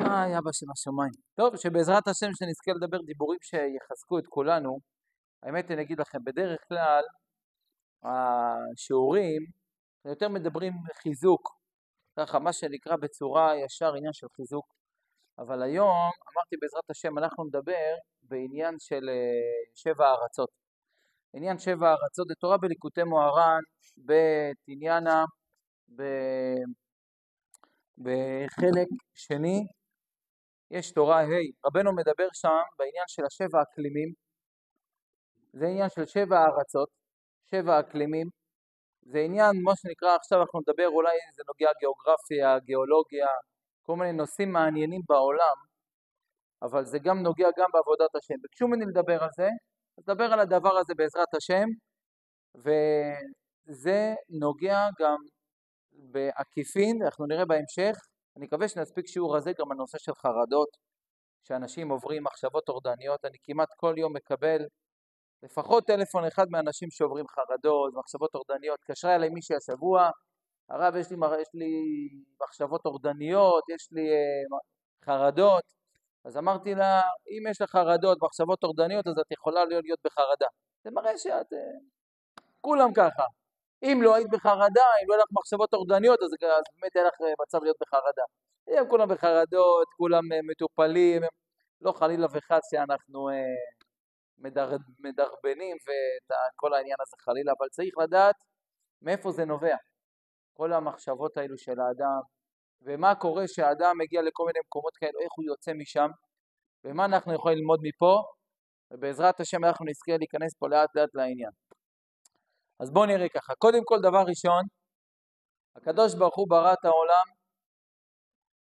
אבא שבשמיים. טוב, שבעזרת השם שנזכה לדבר דיבורים שיחזקו את כולנו. האמת אני אגיד לכם, בדרך כלל השיעורים יותר מדברים חיזוק, ככה מה שנקרא בצורה ישר עניין של חיזוק. אבל היום אמרתי בעזרת השם אנחנו נדבר בעניין של 7 ארצות. עניין 7 ארצות זה תורה בליקוטי מוהר"ן בתניאנה בחלק שני. יש תורה רבנו מדבר שם בעניין של 7 אקלימים. זה עניין של 7 ארצות, 7 אקלימים. זה עניין, מה שנקרא, עכשיו אנחנו נדבר, אולי זה נוגע גיאוגרפיה, גיאולוגיה, כל מיני נושאים מעניינים בעולם, אבל זה גם נוגע גם בעבודת השם. ביקשו ממני לדבר על זה, נדבר על הדבר הזה בעזרת השם, וזה נוגע גם בעקיפין, אנחנו נראה בהמשך. אני מקווה שנספיק שיעור הזה גם הנושא של חרדות, שאנשים עוברים מחשבות טורדניות. אני כמעט כל יום מקבל לפחות טלפון אחד מאנשים שעוברים חרדות, מחשבות טורדניות. התקשרה אליי מישהי השבוע, הרב יש לי מחשבות טורדניות, יש לי חרדות. אז אמרתי לה, אם יש לך חרדות, מחשבות טורדניות, אז את יכולה להיות בחרדה. זה מראה שאת כולם ככה. אם לא היית בחרדה, אם לא היה לך מחשבות טורדניות, אז באמת היה לך מצב להיות בחרדה. הם כולם בחרדות, כולם מטופלים, לא חלילה וחס שאנחנו מדרבנים וכל העניין הזה חלילה, אבל צריך לדעת מאיפה זה נובע, כל המחשבות האלו של האדם, ומה קורה שהאדם מגיע לכל מיני מקומות כאלו, איך הוא יוצא משם, ומה אנחנו יכולים ללמוד מפה, ובעזרת השם אנחנו נזכה להיכנס פה לאט לאט לעניין. אז בואו נראה ככה, קודם כל דבר ראשון, הקדוש ברוך הוא ברא את העולם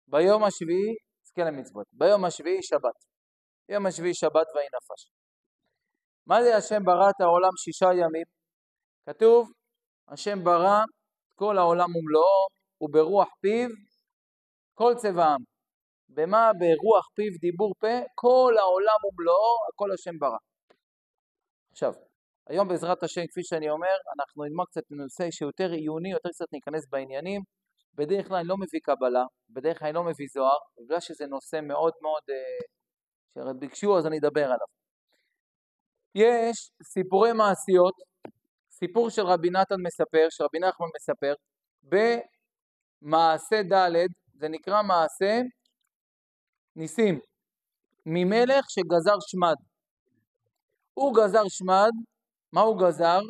ביום השביעי, נזכה למצוות, ביום השביעי שבת, ביום השביעי שבת ויהי נפש. מה זה השם ברא את העולם 6 ימים? כתוב, השם ברא כל העולם ומלואו, וברוח פיו כל צבעם. במה? ברוח פיו דיבור פה, כל העולם ומלואו, הכל השם ברא. עכשיו, היום בעזרת השם, כפי שאני אומר, אנחנו נלמד קצת נושא שיותר עיוני, יותר קצת ניכנס בעניינים. בדרך כלל אני לא מביא קבלה, בדרך כלל אני לא מביא זוהר, בגלל שזה נושא מאוד מאוד שביקשו, אז אני אדבר עליו. יש סיפורי מעשיות, סיפור של רבי נתן מספר, של רבי נחמן מספר, במעשה ד', זה נקרא מעשה ניסים, ממלך שגזר שמד. הוא גזר שמד, מה הוא גזר?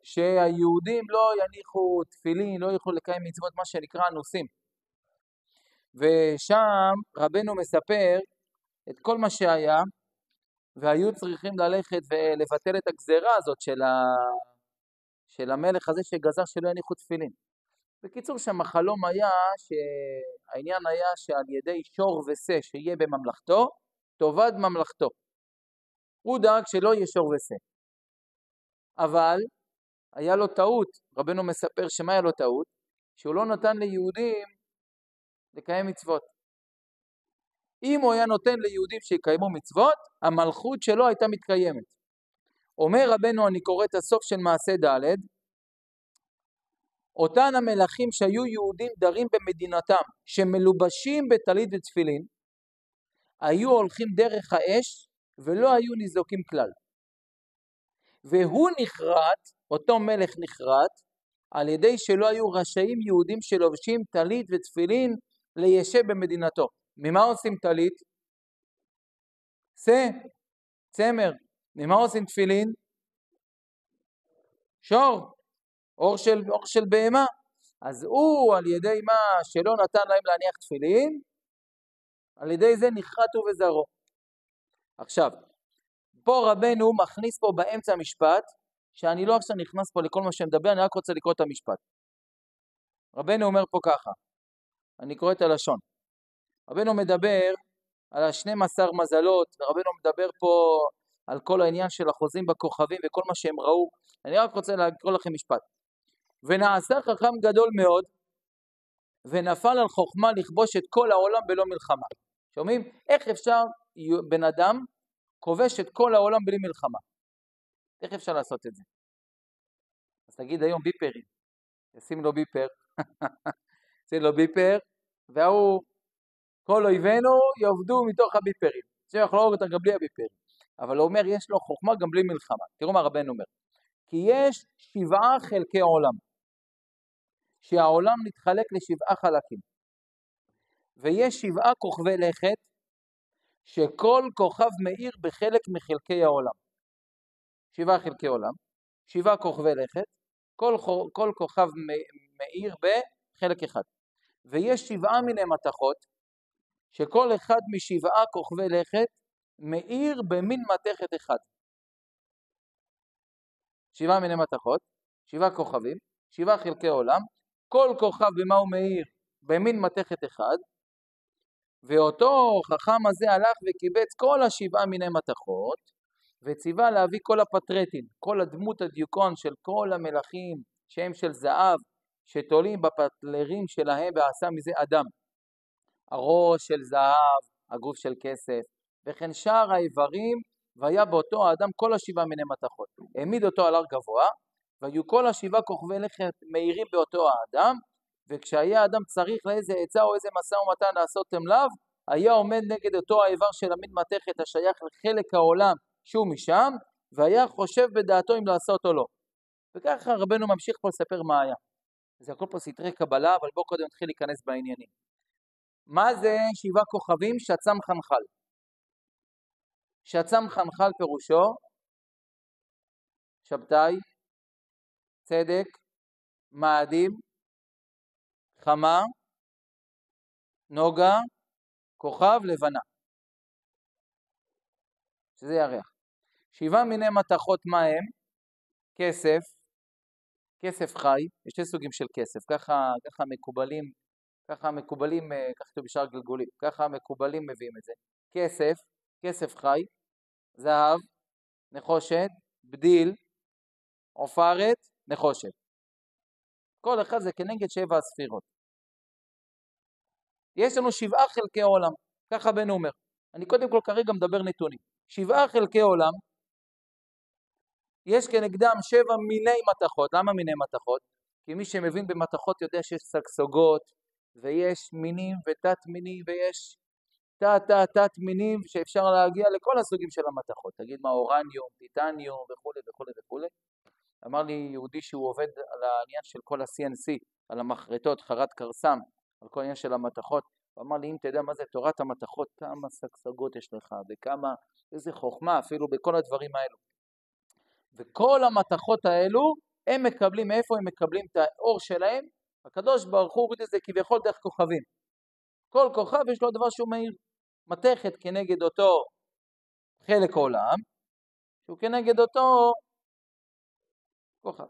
שהיהודים לא יניחו תפילין, לא יוכלו לקיים מצוות, מה שנקרא נוסים. ושם רבנו מספר את כל מה שהיה, והיו צריכים ללכת ולבטל את הגזרה הזאת של המלך הזה שגזר שלא יניחו תפילין. בקיצור, שם החלום היה שהעניין היה שעל ידי שור ושה שיהיה בממלכתו, תאבד ממלכתו. הוא דאג שלא יהיה שור ושה. אבל היה לו טעות, רבנו מספר שמה היה לו טעות? שהוא לא נתן ליהודים לקיים מצוות. אם הוא היה נותן ליהודים שיקיימו מצוות, המלכות שלו הייתה מתקיימת. אומר רבנו, אני קורא את הסוף של מעשה ד', אותן המלכים שהיו יהודים דרים במדינתם, שמלובשים בטלית ותפילין, היו הולכים דרך האש ולא היו ניזוקים כלל. והוא נחרט, אותו מלך נחרט, על ידי שלא היו רשאים יהודים שלובשים טלית ותפילין ליישב במדינתו. ממה עושים טלית? צמר. ממה עושים תפילין? שור. אור של בהמה. אז הוא על ידי מה שלא נתן להם להניח תפילין, על ידי זה נחרט הוא וזרעו. עכשיו, פה רבנו מכניס פה באמצע המשפט, שאני לא עכשיו נכנס פה לכל מה שמדבר, אני רק רוצה לקרוא את המשפט. רבנו אומר פה ככה, אני קורא את הלשון. רבנו מדבר על 12 מזלות, ורבנו מדבר פה על כל העניין של החוזים בכוכבים וכל מה שהם ראו. אני רק רוצה לקרוא לכם משפט. ונעשה חכם גדול מאוד, ונפל על חוכמה לכבוש את כל העולם בלא מלחמה. שומעים? איך אפשר בן אדם כובש את כל העולם בלי מלחמה? איך אפשר לעשות את זה? אז תגיד היום ביפרים, ישים לו ביפר, ישים לו ביפר, והוא כל אויבינו יעבדו מתוך הביפרים. זה יכול להרוג אותם גם בלי הביפרים. אבל הוא אומר, יש לו חוכמה גם בלי מלחמה. תראו מה רבנו אומר. כי יש 7 חלקי עולם. שהעולם נתחלק ל7 חלקים. ויש 7 כוכבי לכת, שכל כוכב מאיר בחלק מחלקי העולם. 7 חלקי עולם, 7 כוכבי לכת, כל כוכב מאיר בחלק אחד. ויש 7 מיני מתכות, שכל אחד מ7 כוכבי לכת מאיר במין מתכת אחד. 7 מיני מתכות, 7 כוכבים, 7 חלקי עולם, כל כוכב במה הוא מאיר? במין מתכת אחד, ואותו חכם הזה הלך וקיבץ כל 7 מיני מתכות, וציווה להביא כל הפטרטים, כל הדמות הדיוקון של כל המלכים שהם של זהב, שתולים בפטלרים שלהם ועשה מזה אדם. הראש של זהב, הגוף של כסף, וכן שאר האיברים, והיה באותו האדם כל 7 מיני מתכות. העמיד אותו על הר גבוה, והיו כל 7 כוכבי לכת מאירים באותו האדם, וכשהיה האדם צריך לאיזה עצה או איזה משא ומתן לעשות תמלב, היה עומד נגד אותו האיבר של המין מתכת השייך לחלק העולם שהוא משם, והיה חושב בדעתו אם לעשות או לא. וככה רבנו ממשיך פה לספר מה היה. זה הכל פה סתרי קבלה, אבל בואו קודם נתחיל להיכנס בעניינים. מה זה 7 כוכבים? שצ"ם חנחל. שצ"ם חנחל פירושו שבתאי, צדק, מאדים, חמה, נוגה, כוכב, לבנה. שזה ירח. 7 מיני מתכות מה הם? כסף, כסף חי, יש 2 סוגים של כסף, ככה מקובלים, ככה בשאר גלגולים, ככה מקובלים מביאים את זה. כסף, כסף חי, זהב, נחושת, בדיל, עופרת, נחושת. כל אחד זה כנגד 7 הספירות. יש לנו 7 חלקי עולם, ככה בן אומר. אני קודם כל כרגע מדבר נתונים. 7 חלקי עולם, יש כנגדם 7 מיני מתכות. למה מיני מתכות? כי מי שמבין במתכות יודע שיש סגסוגות, ויש מינים ותת מינים, ויש תת מינים שאפשר להגיע לכל הסוגים של המתכות. תגיד מה, אורניום, טיטניום וכו' וכו' וכו'. אמר לי יהודי שהוא עובד על העניין של כל ה-CNC, על המחרטות, חרת קרסם, על כל העניין של המתכות. הוא אמר לי, אם תדע מה זה תורת המתכות, כמה סגסגות יש לך, וכמה, איזה חוכמה אפילו בכל הדברים האלו. וכל המתכות האלו, הם מקבלים, מאיפה הם מקבלים את האור שלהם? הקדוש ברוך הוא הוריד את זה כביכול דרך כוכבים. כל כוכב יש לו דבר שהוא מאיר. מתכת כנגד אותו חלק עולם, שהוא כנגד אותו כוכב.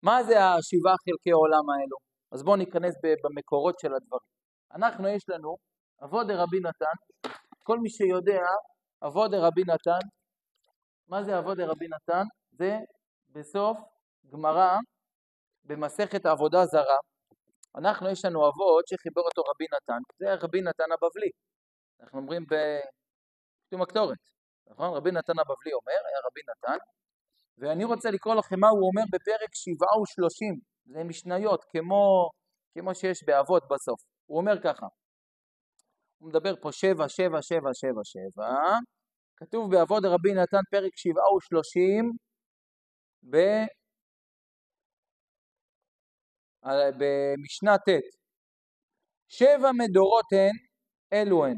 מה זה 7 חלקי עולם האלו? אז בואו ניכנס במקורות של הדברים. אנחנו יש לנו אבות דרבי נתן, כל מי שיודע אבות דרבי נתן, מה זה אבות דרבי נתן? זה בסוף גמרא במסכת עבודה זרה. אנחנו יש לנו אבות שחיבר אותו רבי נתן, זה רבי נתן הבבלי. אנחנו אומרים בכתוב הקטורת, נכון? רבי נתן הבבלי אומר, היה רבי נתן, ואני רוצה לקרוא לכם מה הוא אומר בפרק 37, זה משניות, כמו שיש באבות בסוף. הוא אומר ככה, הוא מדבר פה 7, 7, 7, 7, 7, כתוב באבות רבי נתן פרק 37, במשנה ט' 7 מדורות הן, אלו הן.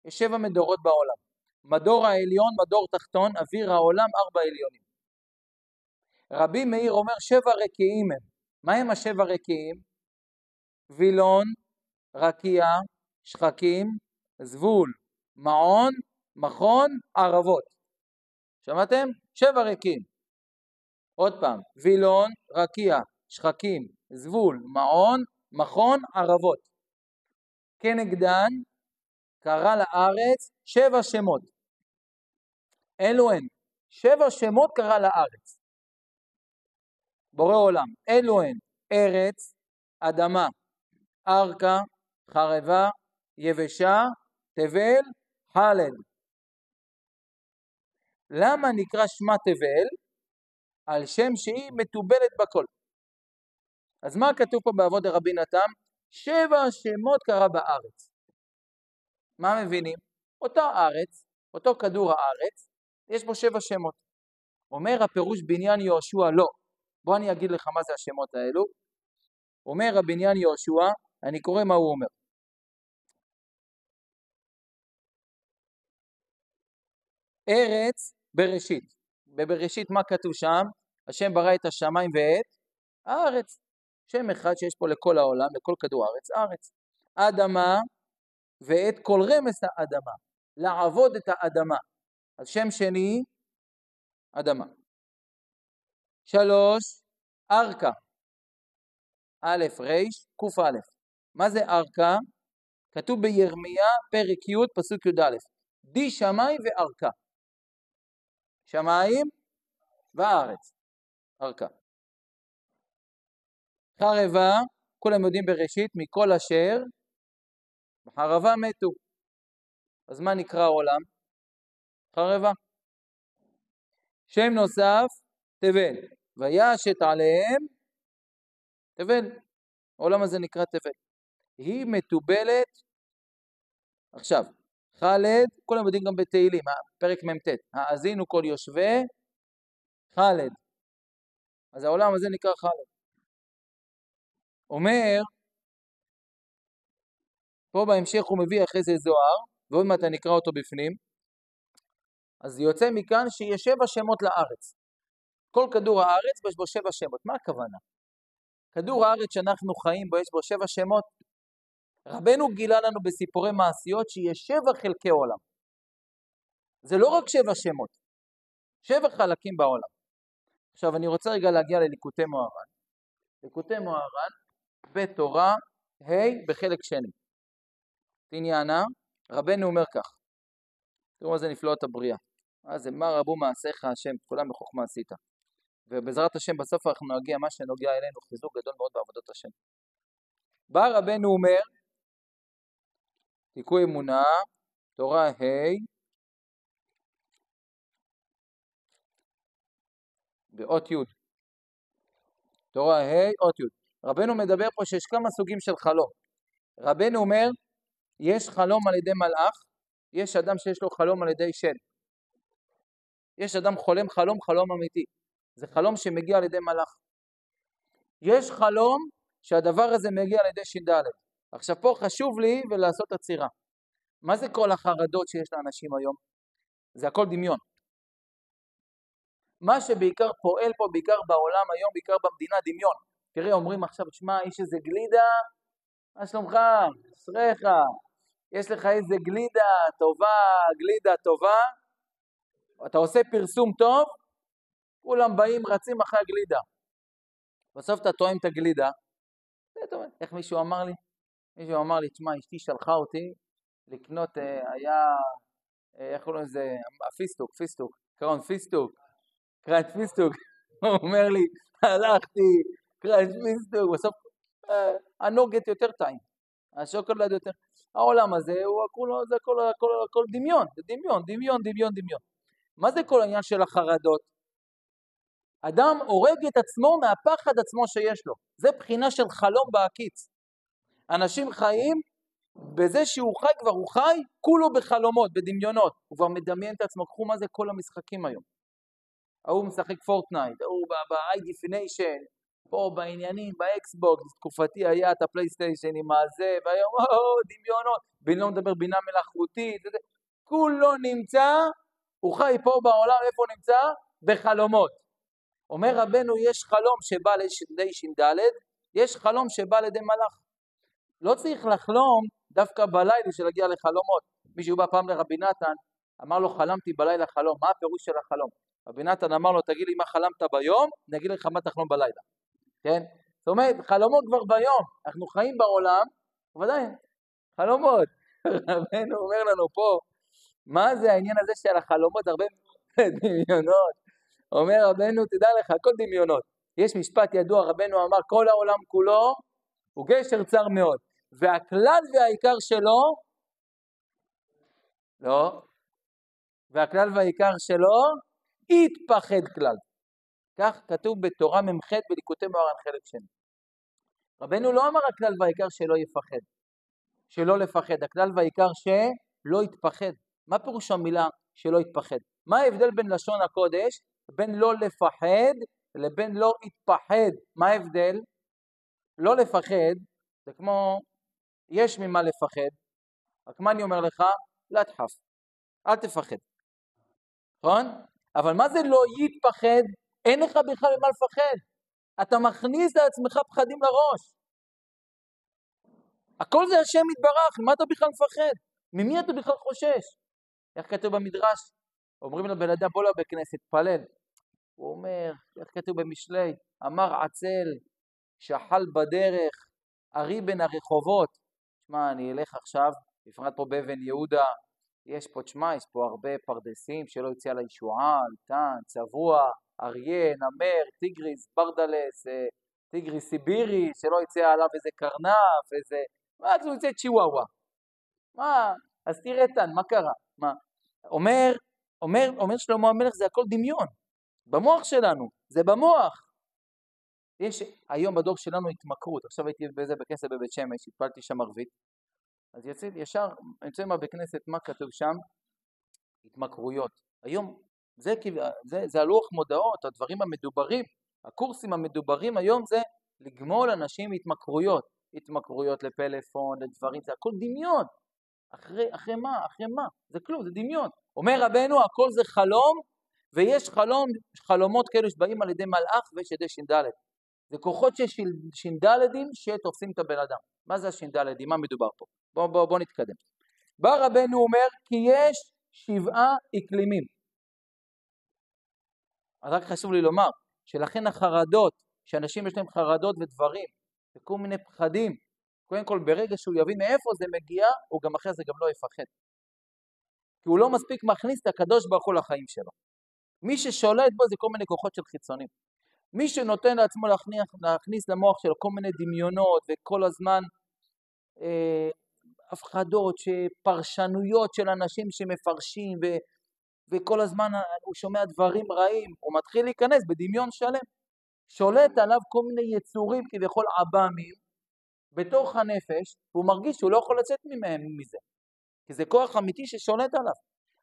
יש 7 מדורות בעולם. מדור העליון, מדור תחתון, אוויר העולם, 4 עליונים. רבי מאיר אומר 7 רקיעים הם. מה הם 7 רקיעים? וילון, רקיע, שחקים, זבול, מעון, מכון, ערבות. שמעתם? 7 רקיעים. עוד פעם, וילון, רקיע, שחקים, זבול, מעון, מכון, ערבות. כנגדן קרא לארץ 7 שמות. אלו הן, 7 שמות קרא לארץ. בורא עולם, אלו הן, ארץ, אדמה, ארכה, חרבה, יבשה, תבל, חלד. למה נקרא שמה תבל? על שם שהיא מטובלת בכל. אז מה כתוב פה באבות דרבי נתן? 7 שמות קרה בארץ. מה מבינים? אותו ארץ, אותו כדור הארץ, יש בו 7 שמות. אומר הפירוש בניין יהושע לא. בוא אני אגיד לך מה זה השמות האלו. אומר הבניין יהושע, אני קורא מה הוא אומר. ארץ בראשית. בבראשית מה כתוב שם? השם ברא את השמיים ואת הארץ. שם אחד שיש פה לכל העולם, לכל כדור הארץ, הארץ. אדמה ואת כל רמס האדמה. לעבוד את האדמה. אז שם שני, אדמה. 3, ארכה. א' ר' ק' א'. מה זה ארכה? כתוב בירמיה פרק י' פסוק י' די שמיים וארכה. שמיים וארץ. ארכה. חרבה, כולם יודעים בראשית, מכל אשר בחרבה מתו. אז מה נקרא העולם? חרבה. שם נוסף, תבל. וישת עליהם תבל. העולם הזה נקרא תבל. היא מתובלת. עכשיו, חלד, כולם יודעים גם בתהילים, פרק מ"ט. האזינו כל יושבי חלד. אז העולם הזה נקרא חלד. אומר, פה בהמשך הוא מביא אחרי זה זוהר, ועוד מעט נקרא אותו בפנים. אז יוצא מכאן שיש 7 שמות לארץ. כל כדור הארץ יש בו 7 שמות. מה הכוונה? כדור הארץ שאנחנו חיים בו יש בו 7 שמות. רבנו גילה לנו בסיפורי מעשיות שיש 7 חלקי עולם. זה לא רק 7 שמות, 7 חלקים בעולם. עכשיו אני רוצה רגע להגיע לליקוטי מוהר"ן. ליקוטי מוהר"ן בתורה ה' בחלק שני. עניינה, רבנו אומר כך. תראו מה זה נפלאות הבריאה. מה רבו מעשיך השם, כולם בחוכמה עשית. ובעזרת השם בסוף אנחנו נגיע מה שנוגע אלינו, חיזוק גדול מאוד בעבודות השם. בא רבנו אומר, תיקוי אמונה, תורה ה' באות י'. תורה ה' אות י'. רבנו מדבר פה שיש כמה סוגים של חלום. רבנו אומר, יש חלום על ידי מלאך, יש אדם שיש לו חלום על ידי שד. יש אדם חולם חלום אמיתי. זה חלום שמגיע על ידי מלאך. יש חלום שהדבר הזה מגיע על ידי ש"ד. עכשיו פה חשוב לי ולעשות עצירה. מה זה כל החרדות שיש לאנשים היום? זה הכל דמיון. מה שבעיקר פועל פה, בעיקר בעולם היום, בעיקר במדינה, דמיון. תראה, אומרים עכשיו, תשמע, יש איזה גלידה, מה שלומך? אשריך. יש לך איזה גלידה טובה, גלידה טובה, אתה עושה פרסום טוב, כולם באים, רצים אחרי הגלידה. בסוף אתה טועם את הגלידה, איך מישהו אמר לי? מישהו אמר לי, תשמע, אשתי שלחה אותי לקנות, היה, איך קוראים לזה, פיסטוק, קראון פיסטוק, קראט פיסטוק, הוא אומר לי, הלכתי, קראט פיסטוק, בסוף הנוגת יותר טעים, השוקולד יותר, העולם הזה, זה הכל דמיון, זה דמיון. מה זה כל העניין של החרדות? אדם הורג את עצמו מהפחד עצמו שיש לו, זה בחינה של חלום בעקיץ. אנשים חיים, בזה שהוא חי כבר הוא חי, כולו בחלומות, בדמיונות, הוא כבר מדמיין את עצמו, קחו מה זה כל המשחקים היום. הוא משחק פורטנייט, הוא ב-high definition, פה בעניינים, באקסבוקס, תקופתי היה את הפלייסטיישן עם הזה, והיום, דמיונות, בין לא מדבר בינה מלאכותית, כולו נמצא, הוא חי פה בעולם, איפה הוא נמצא? בחלומות. אומר רבנו, יש חלום שבא לידי ש"ד, יש חלום שבא לידי מלאך. לא צריך לחלום דווקא בלילה של להגיע לחלומות. מישהו בא פעם לרבי נתן, אמר לו, חלמתי בלילה חלום, מה הפירוש של החלום? רבי נתן אמר לו, תגיד לי מה חלמת ביום, נגיד לך מה תחלום בלילה. כן? זאת אומרת, חלומות כבר ביום, אנחנו חיים בעולם, ודאי, חלומות. רבנו אומר לנו פה, מה זה העניין הזה של החלומות, הרבה דמיונות. אומר רבנו, תדע לך, הכל דמיונות. יש משפט ידוע, רבנו אמר, כל העולם כולו הוא גשר צר מאוד, והכלל והעיקר שלו, לא, והכלל והעיקר שלו, התפחד כלל. כך כתוב בתורה ממחד בליקוטי מוהר"ן חלק שני. רבנו לא אמר הכלל והעיקר שלא יפחד, שלא לפחד, הכלל והעיקר שלא יתפחד. מה פירוש המילה שלא יתפחד? מה ההבדל בין לשון הקודש, בין לא לפחד לבין לא יתפחד? מה ההבדל? לא לפחד זה כמו, יש ממה לפחד, רק מה אני אומר לך? לא תחף, אל תפחד, נכון? אבל מה זה לא יתפחד? אין לך בכלל ממה לפחד, אתה מכניס לעצמך פחדים לראש. הכל זה השם יתברך, ממה אתה בכלל מפחד? ממי אתה בכלל חושש? איך כתוב במדרש? אומרים לבן אדם בוא לבית כנסת, תפלל. הוא אומר, איך כתוב במשלי? אמר עצל, שחל בדרך, ארי בין הרחובות. תשמע, אני אלך עכשיו, בפרט פה באבן יהודה, יש פה, תשמע, יש פה הרבה פרדסים שלא יוצא על הישועה, איתן, צבוע, אריה, נמר, טיגריס, ברדלס, טיגריס סיבירי, שלא יצא עליו איזה קרנף, איזה... רק זה יוצא צ'יוואווה. מה? אז תראה איתן, מה קרה? מה? אומר שלמה המלך, זה הכל דמיון. במוח שלנו, זה במוח. יש היום בדור שלנו התמכרות, עכשיו הייתי בזה בכנסת בבית שמש, התפלתי שם ערבית, אז יצאתי ישר, נמצא מה בכנסת, מה כתוב שם? התמכרויות. היום, זה הלוח מודעות, הדברים המדוברים, הקורסים המדוברים היום זה לגמול אנשים התמכרויות, התמכרויות לפלאפון, לדברים, זה הכל דמיון. אחרי מה? זה כלום, זה דמיון. אומר רבנו, הכל זה חלום, ויש חלומות כאלו שבאים על ידי מלאך ויש ידי ש"ד. זה כוחות של ש"דים שתופסים את הבן אדם. מה זה הש"דים? מה מדובר פה? בוא נתקדם. בא רבנו אומר כי יש 7 אקלימים. אז רק חשוב לי לומר שלכן החרדות, שאנשים יש להם חרדות ודברים, וכל מיני פחדים, קודם כל ברגע שהוא יבין מאיפה זה מגיע, הוא גם אחרי זה גם לא יפחד. כי הוא לא מספיק מכניס את הקדוש ברוך הוא לחיים שלו. מי ששולט בו זה כל מיני כוחות של חיצונים. מי שנותן לעצמו להכניס למוח שלו כל מיני דמיונות וכל הזמן הפחדות, פרשנויות של אנשים שמפרשים וכל הזמן הוא שומע דברים רעים, הוא מתחיל להיכנס בדמיון שלם. שולט עליו כל מיני יצורים כביכול עב"מים בתוך הנפש, והוא מרגיש שהוא לא יכול לצאת מזה. כי זה כוח אמיתי ששולט עליו.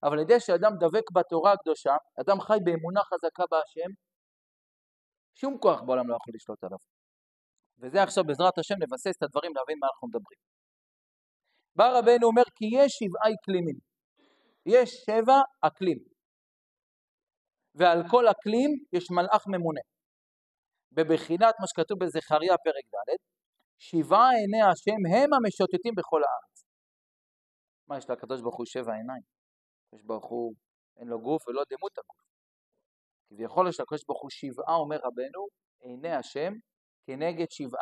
אבל על ידי שאדם דבק בתורה הקדושה, אדם חי באמונה חזקה בהשם, שום כוח בעולם לא יכול לשלוט עליו. וזה עכשיו בעזרת השם לבסס את הדברים, להבין מה אנחנו מדברים. בא רבנו אומר כי יש 7 אקלימים. יש 7 אקלים. ועל כל אקלים יש מלאך ממונה. בבחינת מה שכתוב בזכריה פרק ד' 7 עיני השם הם המשוטטים בכל הארץ. מה יש לקדוש ברוך הוא 7 עיניים? הקדוש ברוך הוא אין לו גוף ולא דמות הגוף. כביכול יש לקדוש ברוך הוא 7, אומר רבנו, עיני השם כנגד 7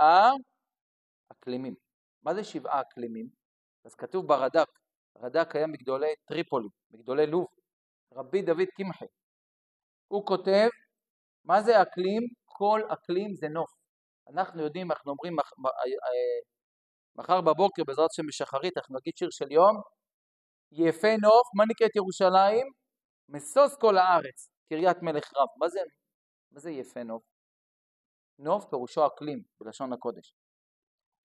אקלימים. מה זה 7 אקלימים? אז כתוב ברד"ק, הרד"ק היה מגדולי טריפולי, מגדולי לוב, רבי דוד קמחי. הוא כותב, מה זה אקלים? כל אקלים זה נוף. אנחנו יודעים, אנחנו אומרים, מחר בבוקר בעזרת השם בשחרית, אנחנו נגיד שיר של יום, יפה נוף, מה נקראת ירושלים? משוש כל הארץ, קריית מלך רב. מה זה יפה נוף? נוף פירושו אקלים, בלשון הקודש.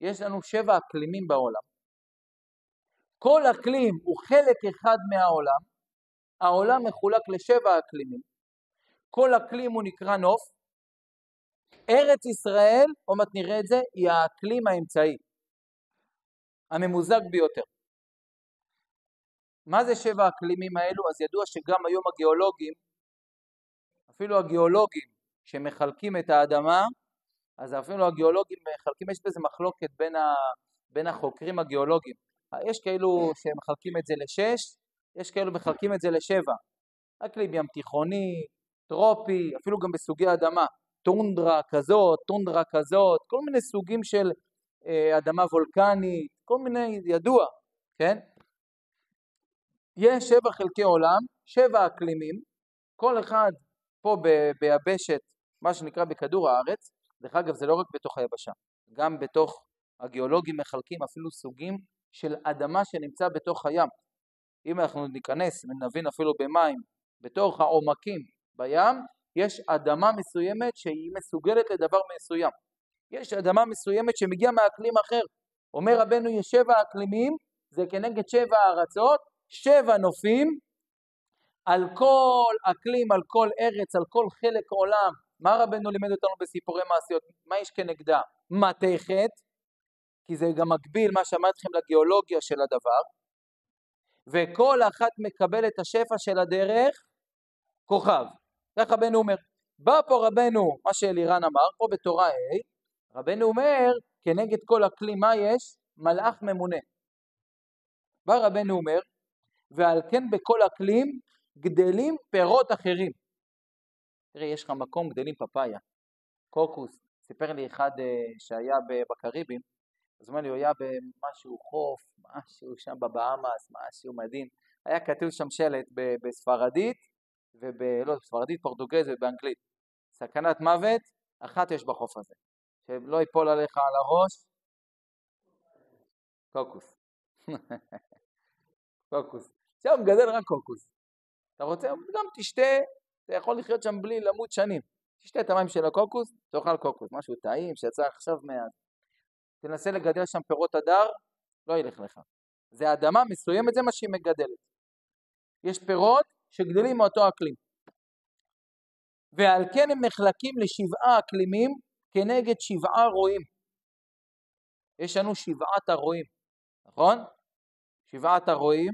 יש לנו 7 אקלימים בעולם. כל אקלים הוא חלק אחד מהעולם, העולם מחולק ל7 אקלימים. כל אקלים הוא נקרא נוף. ארץ ישראל, עוד מעט נראה את זה, היא האקלים האמצעי, הממוזג ביותר. מה זה 7 אקלימים האלו? אז ידוע שגם היום הגיאולוגים, אפילו הגיאולוגים שמחלקים את האדמה, אז אפילו הגיאולוגים מחלקים, יש בזה מחלוקת בין החוקרים הגיאולוגים. יש כאלו שמחלקים את זה ל6, יש כאלו מחלקים את זה ל7. אקלים ים תיכוני, טרופי, אפילו גם בסוגי אדמה, טונדרה כזאת, כל מיני סוגים של אדמה וולקנית, כל מיני, ידוע, כן? יש 7 חלקי עולם, 7 אקלימים, כל אחד פה ביבשת, מה שנקרא בכדור הארץ. דרך אגב, זה לא רק בתוך היבשה, גם בתוך הגיאולוגים מחלקים אפילו סוגים של אדמה שנמצא בתוך הים. אם אנחנו ניכנס ונבין אפילו במים, בתוך העומקים בים, יש אדמה מסוימת שהיא מסוגלת לדבר מסוים. יש אדמה מסוימת שמגיעה מאקלים אחר. אומר רבנו, יש 7 אקלימים, זה כנגד 7 ארצות, 7 נופים, על כל אקלים, על כל ארץ, על כל חלק עולם. מה רבנו לימד אותנו בסיפורי מעשיות? מה יש כנגדה? מתכת, כי זה גם מקביל מה שאמרתי לכם לגיאולוגיה של הדבר, וכל אחת מקבל את השפע של הדרך, כוכב. כך רבנו אומר. בא פה רבנו, מה שאלירן אמר, פה בתורה A, רבנו אומר, כנגד כל אקלים מה יש? מלאך ממונה. בא רבנו אומר, ועל כן בכל אקלים גדלים פירות אחרים. תראה, יש לך מקום, גדלים פפאיה, קוקוס. סיפר לי אחד שהיה בקריבים, אז אומר לי, הוא היה במשהו חוף, משהו שם בבאמאס, משהו מדהים. היה כתוב שם שלט בספרדית, לא, בספרדית, פורטוגזית ובאנגלית. סכנת מוות, אחת יש בחוף הזה. שלא ייפול עליך על הראש, קוקוס. קוקוס. שם גדל רק קוקוס. אתה רוצה, גם תשתה, אתה יכול לחיות שם בלי למות שנים. תשתה את המים של הקוקוס, תאכל קוקוס. משהו טעים שיצא עכשיו תנסה לגדל שם פירות הדר, לא ילך לך. זה אדמה מסוימת, זה מה שהיא מגדלת. יש פירות שגדלים מאותו אקלים. ועל כן הם נחלקים ל7 אקלימים כנגד 7 רועים. יש לנו 7 הרועים, נכון? 7 הרועים,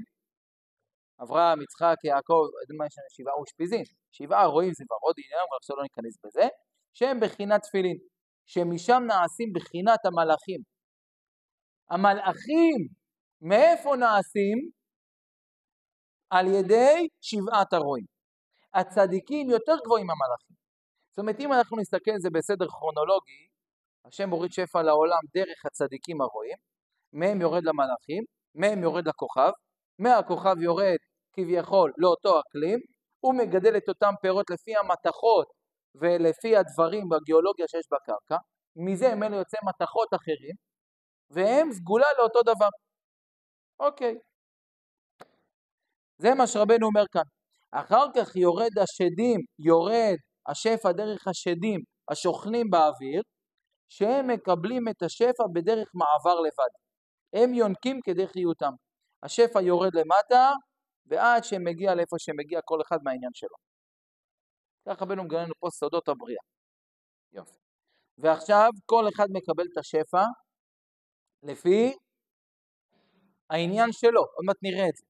אברהם, יצחק, יעקב, יש לנו 7 אושפיזין. 7 רועים זה כבר עוד עניין, אבל עכשיו לא ניכנס בזה, שהם בחינת תפילין, שמשם נעשים בחינת המלאכים. המלאכים, מאיפה נעשים? על ידי 7 הרועים. הצדיקים יותר גבוהים המלאכים. זאת אומרת, אם אנחנו נסתכל על זה בסדר כרונולוגי, השם מוריד שפע לעולם דרך הצדיקים הרועים, מהם יורד למלאכים, מהם יורד לכוכב, מהכוכב יורד כביכול לאותו אקלים, הוא מגדל את אותם פירות לפי המתכות ולפי הדברים בגיאולוגיה שיש בקרקע, מזה הם אלה יוצא מתכות אחרים, והם סגולה לאותו דבר. אוקיי. זה מה שרבנו אומר כאן. אחר כך יורד השדים, יורד השפע דרך השדים השוכנים באוויר, שהם מקבלים את השפע בדרך מעבר לבד. הם יונקים כדי חיותם. השפע יורד למטה, ועד שמגיע לאיפה שמגיע כל אחד מהעניין שלו. כך רבנו מגלה לנו פה סודות הבריאה. יופי. ועכשיו כל אחד מקבל את השפע לפי העניין שלו. עוד מעט נראה את זה.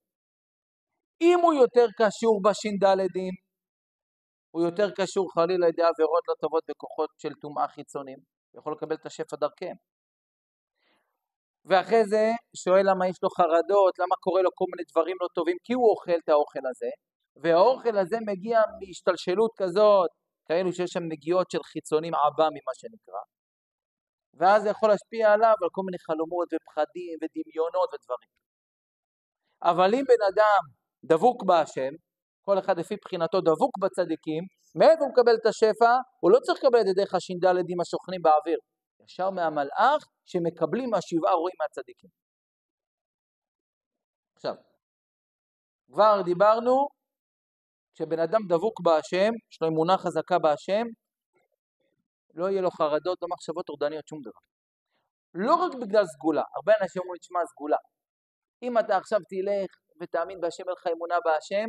אם הוא יותר קשור בשינדלדים, הוא יותר קשור חלילה לידי עבירות לא טובות בכוחות של טומאה חיצונים, הוא יכול לקבל את השפע דרכם. ואחרי זה שואל למה יש לו חרדות, למה קורה לו כל מיני דברים לא טובים, כי הוא אוכל את האוכל הזה, והאוכל הזה מגיע מהשתלשלות כזאת, כאלו שיש שם נגיעות של חיצונים עבה ממה שנקרא, ואז זה יכול להשפיע עליו על כל מיני חלומות ופחדים ודמיונות ודברים. אבל אם בן אדם דבוק בהשם, כל אחד לפי בחינתו דבוק בצדיקים, מאיפה הוא מקבל את השפע? הוא לא צריך לקבל את זה דרך השינדלדים השוכנים באוויר, ישר מהמלאך שמקבלים 7 רועים מהצדיקים. עכשיו, כבר דיברנו, כשבן אדם דבוק בהשם, יש לו אמונה חזקה בהשם, לא יהיה לו חרדות, לא מחשבות טורדניות, שום דבר. לא רק בגלל סגולה, הרבה אנשים אומרים, תשמע, סגולה. אם אתה עכשיו תלך ותאמין בהשם, אין לך אמונה בהשם,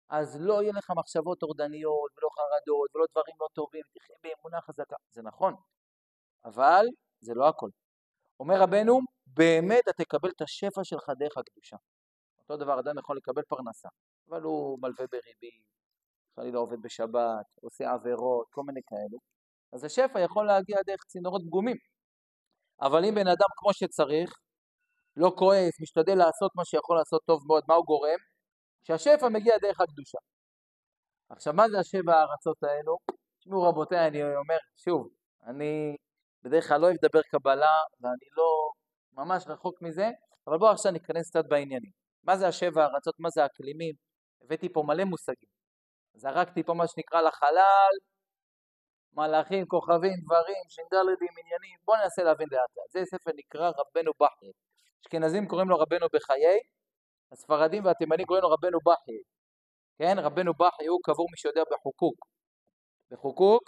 אז לא יהיה לך מחשבות טורדניות ולא חרדות ולא דברים לא טובים, תחיה באמונה חזקה. זה נכון, אבל זה לא הכל. אומר רבנו, באמת אתה תקבל את השפע שלך דרך הקדושה. אותו דבר, אדם יכול לקבל פרנסה, אבל הוא מלווה בריבית, חלילה עובד בשבת, עושה עבירות, כל מיני כאלו. אז השפע יכול להגיע דרך צינורות פגומים. אבל אם בן אדם כמו שצריך, לא כועס, משתדל לעשות מה שיכול לעשות טוב מאוד, מה הוא גורם? שהשפע מגיע דרך הקדושה. עכשיו, מה זה השבע הארצות האלו? תשמעו רבותיי, אני אומר, שוב, אני בדרך כלל לא אוהב לדבר קבלה, ואני לא ממש רחוק מזה, אבל בואו עכשיו ניכנס קצת בעניינים. מה זה השבע הארצות? מה זה האקלימים? הבאתי פה מלא מושגים. זרקתי פה מה שנקרא לחלל, מלאכים, כוכבים, דברים, שינדלדים, עניינים. בואו ננסה להבין לאט לאט. זה ספר נקרא רבנו בחיי. אשכנזים קוראים לו רבנו בחיי, הספרדים והתימנים קוראים לו רבנו בחיי. כן, רבנו בחיי הוא קבור מי שיודע בחוקוק. בחוקוק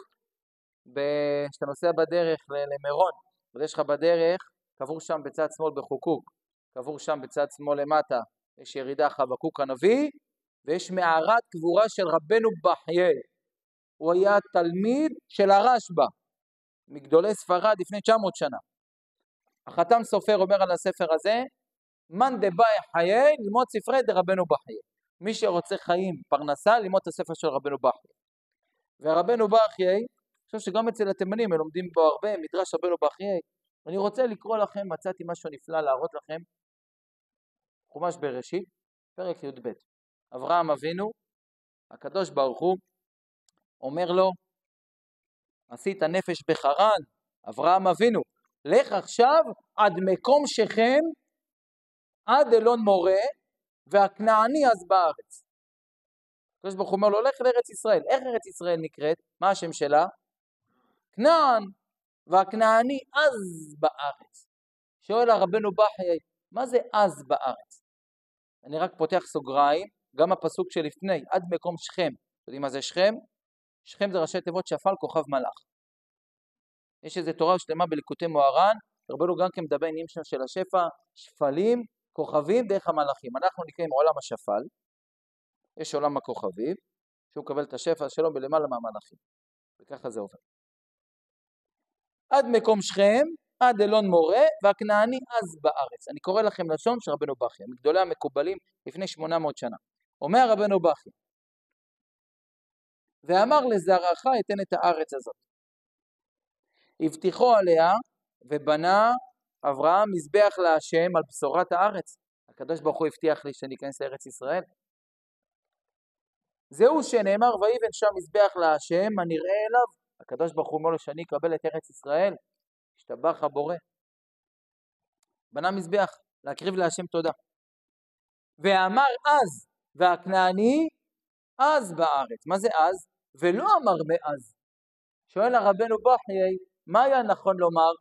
כשאתה נוסע בדרך למירון, ויש לך בדרך, קבור שם בצד שמאל בחוקוק, קבור שם בצד שמאל למטה, יש ירידה חבקוק הנביא, ויש מערת קבורה של רבנו בחיי. הוא היה תלמיד של הרשב"א, מגדולי ספרד לפני 900 שנה. החתם סופר אומר על הספר הזה, מן דבאי חיי, ללמוד ספרי דרבנו בחיי. מי שרוצה חיים, פרנסה, ללמוד את הספר של רבנו בחיי. והרבנו בחיי, אני חושב שגם אצל התימנים, הם לומדים בו הרבה, מדרש רבנו בחיי. אני רוצה לקרוא לכם, מצאתי משהו נפלא להראות לכם, חומש בראשית, פרק י"ב. אברהם אבינו, הקדוש ברוך הוא, אומר לו, עשית נפש בחרן, אברהם אבינו, לך עכשיו עד מקום שכם, עד אלון מורה, והכנעני אז בארץ. הקדוש ברוך הוא אומר לו, לך לארץ ישראל. איך ארץ ישראל נקראת? מה השם שלה? כנען, והכנעני אז בארץ. שואל הרבנו בחיי, מה זה אז בארץ? אני רק פותח סוגריים, גם הפסוק שלפני, עד מקום שכם. יודעים מה זה שכם? שכם זה ראשי תיבות שפל כוכב מלאך. יש איזו תורה שלמה בליקוטי מוהר"ן, רבנו גם כן מדבר עניינים שם של השפע, שפלים, כוכבים דרך המלאכים. אנחנו נקראים עולם השפל, יש עולם הכוכבים, שהוא מקבל את השפע שלו בלמעלה מהמלאכים. וככה זה עובר. עד מקום שכם, עד אלון מורה, והכנעני אז בארץ. אני קורא לכם לשון של רבנו בחיי, מגדולי המקובלים לפני 800 שנה. אומר רבנו בחיי, ואמר לזרעך אתן את הארץ הזאת. הבטיחו עליה ובנה אברהם מזבח להשם על בשורת הארץ. הקדוש ברוך הוא הבטיח לי שאני אכנס לארץ ישראל. זהו שנאמר ויבן שם מזבח להשם הנראה אליו. הקדוש ברוך הוא אומר לו שאני אקבל את ארץ ישראל. השתבח הבורא. בנה מזבח להקריב להשם תודה. ואמר אז והכנעני אז בארץ. מה זה אז? ולא אמר מאז. שואל הרבנו בחיי, מה היה נכון לומר?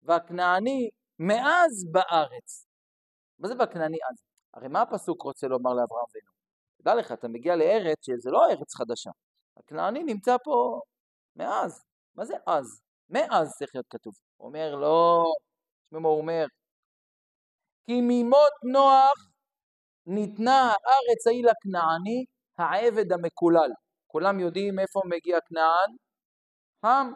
והכנעני מאז בארץ. מה זה בכנעני אז? הרי מה הפסוק רוצה לומר לאברהם אבינו? תדע לך, אתה מגיע לארץ שזה לא ארץ חדשה. הכנעני נמצא פה מאז. מה זה אז? מאז צריך להיות כתוב. הוא אומר לא, מה הוא אומר? כי ממות נוח ניתנה הארץ ההיא לכנעני העבד המקולל. כולם יודעים איפה מגיע כנען? חם.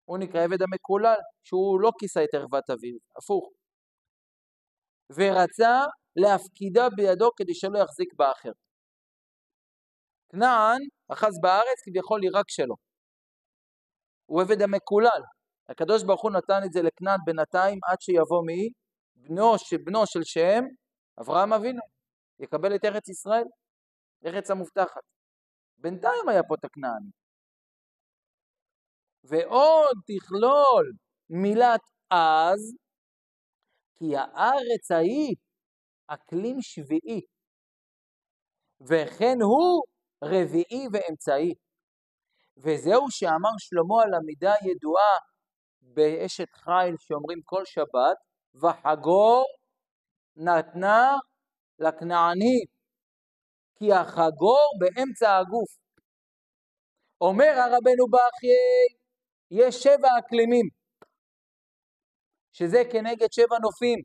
הוא נקרא עבד המקולל, שהוא לא כיסה את ערוות אביו, הפוך. ורצה להפקידה בידו כדי שלא יחזיק באחר. כנען אחז בארץ כביכול עיראק שלו. הוא עבד המקולל. הקדוש ברוך הוא נתן את זה לכנען בינתיים עד שיבוא מי? בנו של שם, אברהם אבינו. יקבל את ארץ ישראל, ארץ המובטחת. בינתיים היה פה את הכנעני. ועוד תכלול מילת אז, כי הארץ ההיא אקלים שביעי, וכן הוא רביעי ואמצעי. וזהו שאמר שלמה על המידה ידועה באשת חיל שאומרים כל שבת, וחגור נתנה לכנעני, כי החגור באמצע הגוף. אומר הרבנו בחיי, יש 7 אקלימים, שזה כנגד 7 נופים.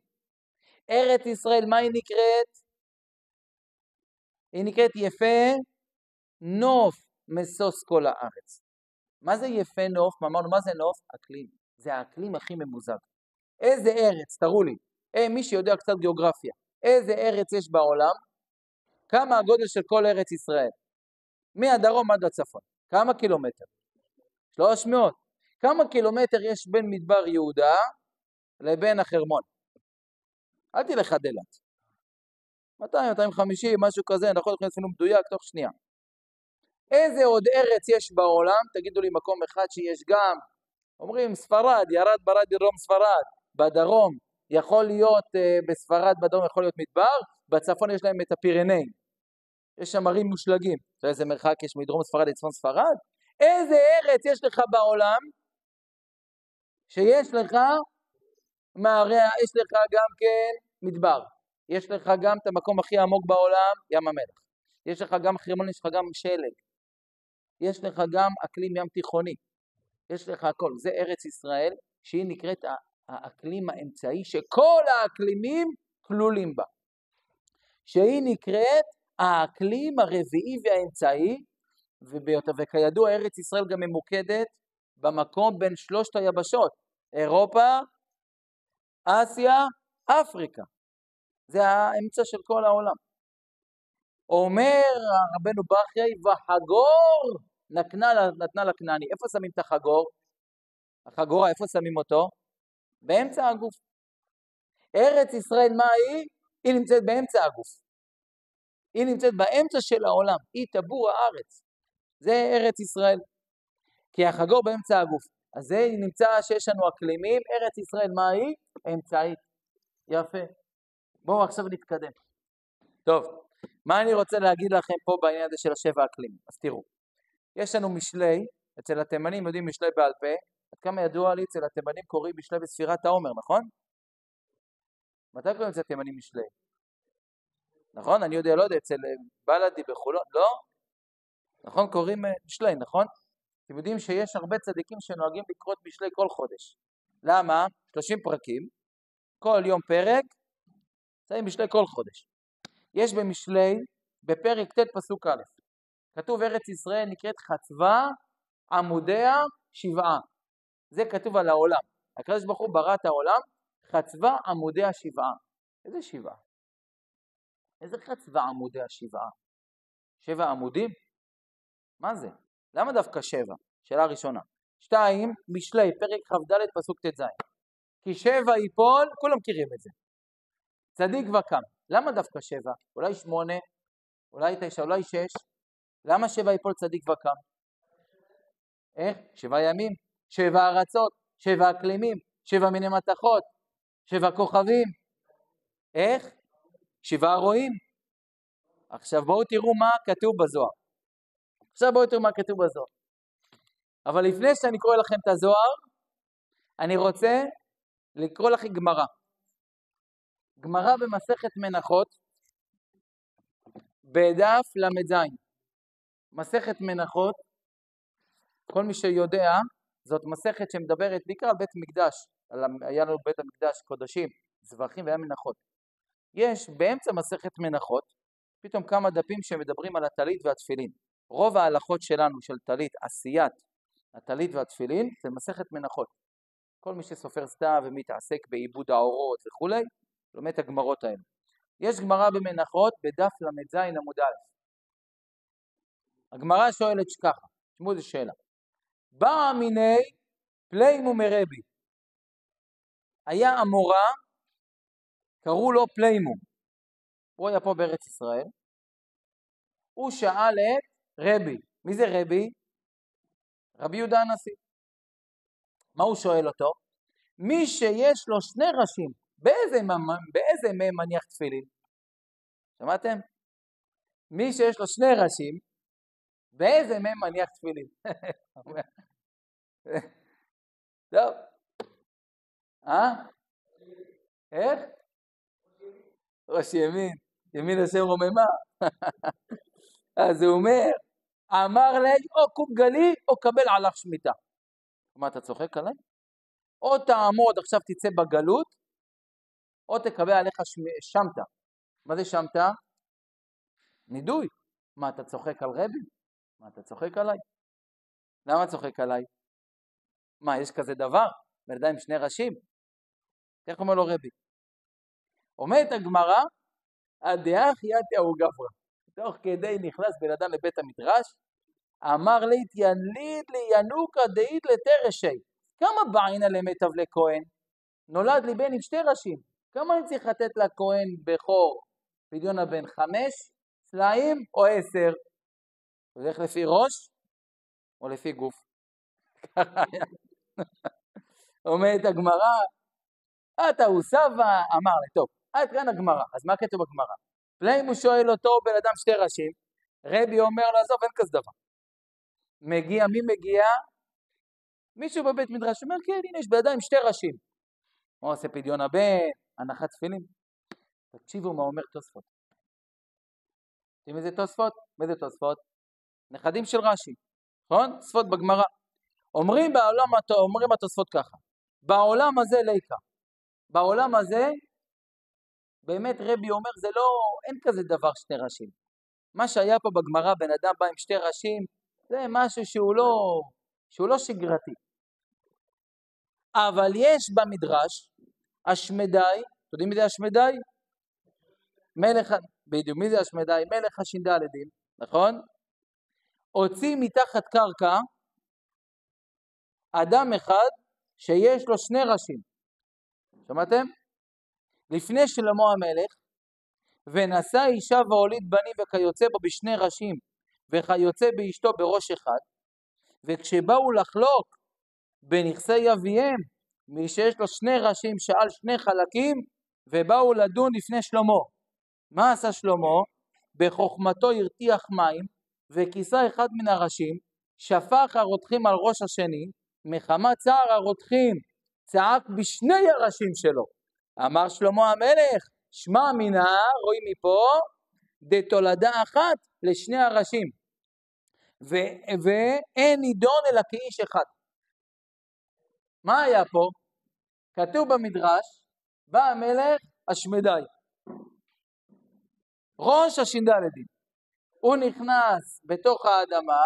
ארץ ישראל, מה היא נקראת? היא נקראת יפה נוף מסוס כל הארץ. מה זה יפה נוף? אמרנו, מה זה נוף? אקלים. זה האקלים הכי ממוזג. איזה ארץ, תראו לי, מי שיודע קצת גיאוגרפיה, איזה ארץ יש בעולם? כמה הגודל של כל ארץ ישראל? מהדרום עד הצפון. כמה קילומטר? 300. כמה קילומטר יש בין מדבר יהודה לבין החרמון? אל תלך עד אילת. 200, 250, משהו כזה, אנחנו יכולים אפילו מדויק תוך שנייה. איזה עוד ארץ יש בעולם? תגידו לי מקום אחד שיש גם, אומרים ספרד, ירד ברד דרום ספרד, בדרום יכול להיות, בספרד בדרום יכול להיות מדבר, בצפון יש להם את הפירנאים. יש שם ערים מושלגים. איזה מרחק יש מדרום ספרד לצפון ספרד? איזה ארץ יש לך בעולם שיש לך יש לך גם כן מדבר, יש לך גם את המקום הכי עמוק בעולם, ים המלח, יש לך גם חרמון, יש לך גם שלג, יש לך גם אקלים ים תיכוני, יש לך הכל. זה ארץ ישראל, שהיא נקראת האקלים האמצעי, שכל האקלימים כלולים בה. שהיא נקראת האקלים הרביעי והאמצעי, וכידוע ארץ ישראל גם ממוקדת במקום בין שלושת היבשות, אירופה, אסיה, אפריקה. זה האמצע של כל העולם. אומר רבנו בחיי, וחגור נתנה לכנעני. איפה שמים את החגור? החגורה, איפה שמים אותו? באמצע הגוף. ארץ ישראל מה היא? היא נמצאת באמצע הגוף. היא נמצאת באמצע של העולם. היא טבור הארץ. זה ארץ ישראל. כי החגור באמצע הגוף. אז זה נמצא שיש לנו אקלימים. ארץ ישראל מה היא? אמצעית. יפה. בואו עכשיו נתקדם. טוב, מה אני רוצה להגיד לכם פה בעניין הזה של השבע אקלימים? אז תראו. יש לנו משלי, אצל התימנים יודעים משלי בעל פה, עד כמה ידוע לי, אצל התימנים קוראים משלי בספירת העומר, נכון? מתי קוראים אצל התימנים משלי? נכון? אני יודע, לא יודע, אצל בלדי בחולון, לא? נכון? קוראים משלי, נכון? אתם יודעים שיש הרבה צדיקים שנוהגים לקרוא משלי כל חודש. למה? 30 פרקים, כל יום פרק, זה משלי כל חודש. יש במשלי, בפרק ט' פסוק א', כתוב ארץ ישראל נקראת חצבה עמודיה שבעה. זה כתוב על העולם. הקדוש ברוך הוא ברא את העולם, חצבה עמודיה שבעה. איזה שבעה? איזה חצבה עמודיה שבעה? 7 עמודים? מה זה? למה דווקא 7? שאלה ראשונה. 2, משלי, פרק כ"ד פסוק ט"ז. כי 7 ייפול, כולם מכירים את זה. צדיק וקם. למה דווקא 7? אולי 8? אולי 9? אולי 6? למה 7 ייפול צדיק וקם? איך? 7 ימים, 7 ארצות, 7 אקלימים, 7 מיני מתכות, 7 כוכבים. איך? 7 רועים. עכשיו בואו תראו מה כתוב בזוהר. אבל לפני שאני קורא לכם את הזוהר, אני רוצה לקרוא לכם גמרא. גמרא במסכת מנחות, בדף ל"ז. מסכת מנחות, כל מי שיודע, זאת מסכת שמדברת בעיקר על בית מקדש. היה לנו בית המקדש קודשים, זבחים והיה מנחות. יש באמצע מסכת מנחות, פתאום כמה דפים שמדברים על הטלית והתפילין. רוב ההלכות שלנו של טלית, עשיית הטלית והתפילין, זה מסכת מנחות. כל מי שסופר סתיו ומתעסק בעיבוד האורות וכולי, לומד את הגמרות האלה. יש גמרא במנחות בדף ל"ז עמוד א'. הגמרא שואלת ככה, תשמעו איזו שאלה. באה מיני פלימו מרבי. היה אמורה, קראו לו פלימו. הוא היה פה בארץ ישראל. הוא שאל את רבי. מי זה רבי? רבי יהודה הנשיא. מה הוא שואל אותו? מי שיש לו 2 ראשים, באיזה מהם מניח תפילין? שמעתם? מי שיש לו 2 ראשים, באיזה מהם מניח תפילין? טוב. איך? ראש ימין. ימין השם רוממה. אז הוא אומר, אמר לי, או קום גלי, או קבל עליך שמיטה. מה, אתה צוחק עליי? או תעמוד, עכשיו תצא בגלות, או תקבל עליך שמתה. מה זה שמתה? נידוי. מה, אתה צוחק על רבי? מה, אתה צוחק עליי? למה צוחק עליי? מה, יש כזה דבר? בן אדם עם 2 ראשים? איך אומר לו רבי? אומרת הגמרא, הדאח יתיה הוא גברא. תוך כדי נכנס בן אדם לבית המדרש, אמר לי, תיינליד לי ינוקה דאית לתרשי. כמה בעינה למיטב לכהן? נולד לי בן עם 2 ראשים. כמה אני צריך לתת לכהן בכור? פדיון הבן 5 סלעים או 10? זה איך לפי ראש או לפי גוף? אומרת הגמרא, אתה הוא סבא, אמר לי, טוב, עד כאן הגמרא, אז מה כתוב בגמרא? פלימו שואל אותו בן אדם 2 ראשים, רבי אומר לו, עזוב, אין כזה דבר. מי מגיע? מישהו בבית מדרש אומר, כן, הנה יש בן אדם עם 2 ראשים. הוא עושה פדיון הבן, הנחת תפילין. תקשיבו מה אומר תוספות. יודעים איזה תוספות? מה זה תוספות? נכדים של רש"י, נכון? תוספות בגמרא. אומרים התוספות ככה, בעולם הזה ליקה, בעולם הזה, באמת רבי אומר, אין כזה דבר שני ראשים. מה שהיה פה בגמרא, בן אדם בא עם שתי ראשים, זה משהו שהוא לא שגרתי. אבל יש במדרש, השמדי, אתם יודעים מי זה השמדי? בדיוק, מי זה השמדי? מלך הש"דלדים, נכון? הוציא מתחת קרקע אדם אחד שיש לו שני ראשים. שמעתם? לפני שלמה המלך, ונשא אישה והוליד בנים וכיוצא בו בשני ראשים, וכיוצא באשתו בראש אחד, וכשבאו לחלוק בנכסי אביהם, מי שיש לו שני ראשים שאל שני חלקים, ובאו לדון לפני שלמה. מה עשה שלמה? בחוכמתו הרתיח מים, וכיסה אחד מן הראשים, שפך הרותחים על ראש השני, מחמת צער הרותחים, צעק בשני הראשים שלו. אמר שלמה המלך, שמע מינה, רואים מפה, דתולדה אחת לשני הראשים, ואין נידון אלא כאיש אחד. מה היה פה? כתוב במדרש, בא המלך השמדי, ראש הש"דלדים, הוא נכנס בתוך האדמה,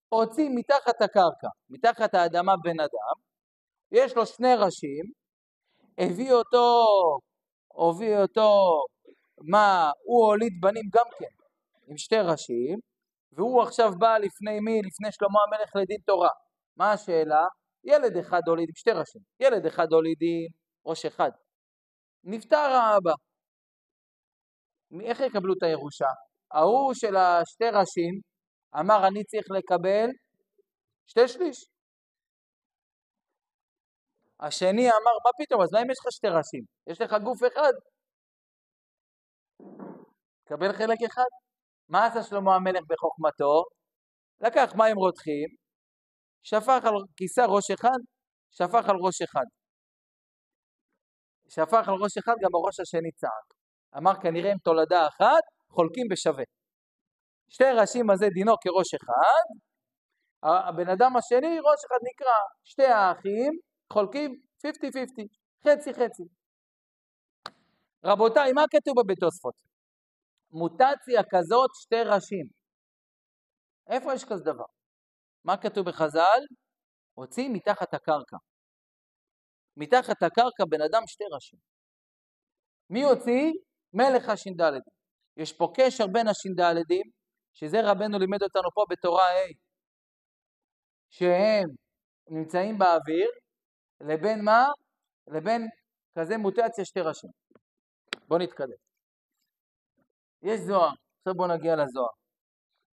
הוציא מתחת הקרקע, מתחת האדמה בן אדם, יש לו שני ראשים, הביא אותו, הוא הוליד בנים גם כן, עם שתי ראשים, והוא עכשיו בא לפני מי? לפני שלמה המלך לדין תורה. מה השאלה? ילד אחד הוליד עם שתי ראשים, ילד אחד הוליד עם ראש אחד. נפטר האבא. איך יקבלו את הירושה? ההוא של השתי ראשים אמר אני צריך לקבל 2/3. השני אמר מה פתאום, אז מה אם יש לך שתי ראשים? יש לך גוף אחד. קבל חלק אחד. מה עשה שלמה המלך בחוכמתו? לקח מים רותחים, שפך על כיסה ראש אחד, שפך על ראש אחד. שפך על ראש אחד, גם הראש השני צעק. אמר כנראה עם תולדה אחת, חולקים בשווה. שתי ראשים הזה דינו כראש אחד, הבן אדם השני ראש אחד נקרא, שתי האחים חולקים 50-50, חצי. רבותיי, מה כתוב בתוספות? מוטציה כזאת שתי ראשים. איפה יש כזה דבר? מה כתוב בחז"ל? הוציא מתחת הקרקע. מתחת הקרקע בן אדם שתי ראשים. מי הוציא? מלך הש"דלדים. יש פה קשר בין הש"דלדים, שזה רבנו לימד אותנו פה בתורה ה', שהם נמצאים באוויר, לבין מה? לבין כזה מוטציה שתי ראשים. בואו נתקדם. יש זוהר, עכשיו בואו נגיע לזוהר.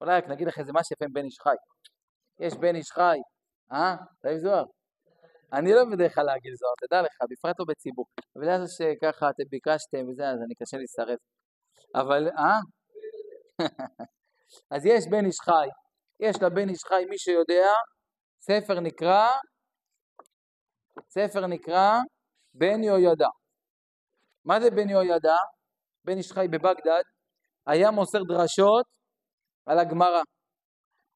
אולי רק נגיד לך איזה מה שיפה עם בן איש חי. יש בן איש חי, אתה עם זוהר? אני לא בדרך כלל להגיד זוהר, תדע לך, בפרט לא בציבור. ובגלל שככה אתם ביקשתם וזה, אז אני קשה להצטרף. אבל, אז יש בן איש חי, יש לבן איש חי, מי שיודע, ספר נקרא בן יהוידע. מה זה בן יהוידע? בן איש חי בבגדד, היה מוסר דרשות על הגמרא.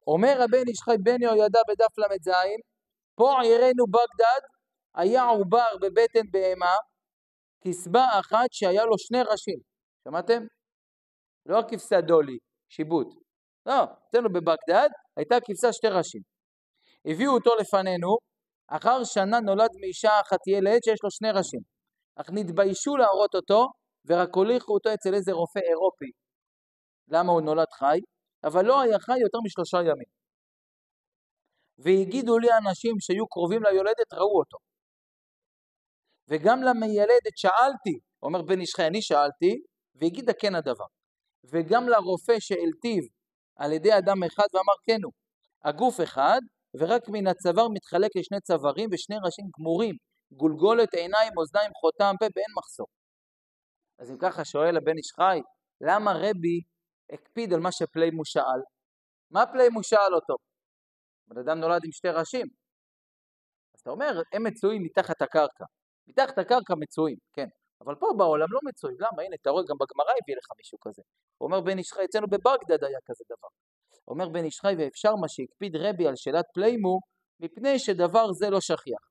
אומר הבן איש חי בן יהוידע בדף ל"ז, פה עירנו בגדד, היה עובר בבטן בהמה, כסבה אחת שהיה לו שני ראשים. שמעתם? לא הכבשה דולי, שיבוט. לא, אצלנו בבגדד הייתה כבשה שתי ראשים. הביאו אותו לפנינו, אחר שנה נולד מאישה אחת ילד שיש לו שני ראשים. אך נתביישו להראות אותו, ורק הוליכו אותו אצל איזה רופא אירופי. למה הוא נולד חי? אבל לא היה חי יותר מ3 ימים. והגידו לי אנשים שהיו קרובים ליולדת, ראו אותו. וגם למיילדת שאלתי, אומר בן איש חי, אני שאלתי, והגידה כן הדבר. וגם לרופא שהלטיב על ידי אדם אחד ואמר כן הוא. הגוף אחד, ורק מן הצוואר מתחלק לשני צווארים ושני ראשים גמורים, גולגולת, עיניים, אוזניים, חותם, פה, באין מחסור. אז אם ככה שואל הבן איש חי, למה רבי הקפיד על מה שפליימו שאל? מה פליימו שאל אותו? בן אדם נולד עם שתי ראשים. אז אתה אומר, הם מצויים מתחת הקרקע. מתחת הקרקע מצויים, כן. אבל פה בעולם לא מצויים. למה? הנה, אתה רואה, גם בגמרא הביא לך מישהו כזה. הוא אומר בן איש חי, אצלנו בבגדד היה כזה דבר. אומר בן איש חי, ואפשר מה שהקפיד רבי על שאלת פליימו, מפני שדבר זה לא שכיח.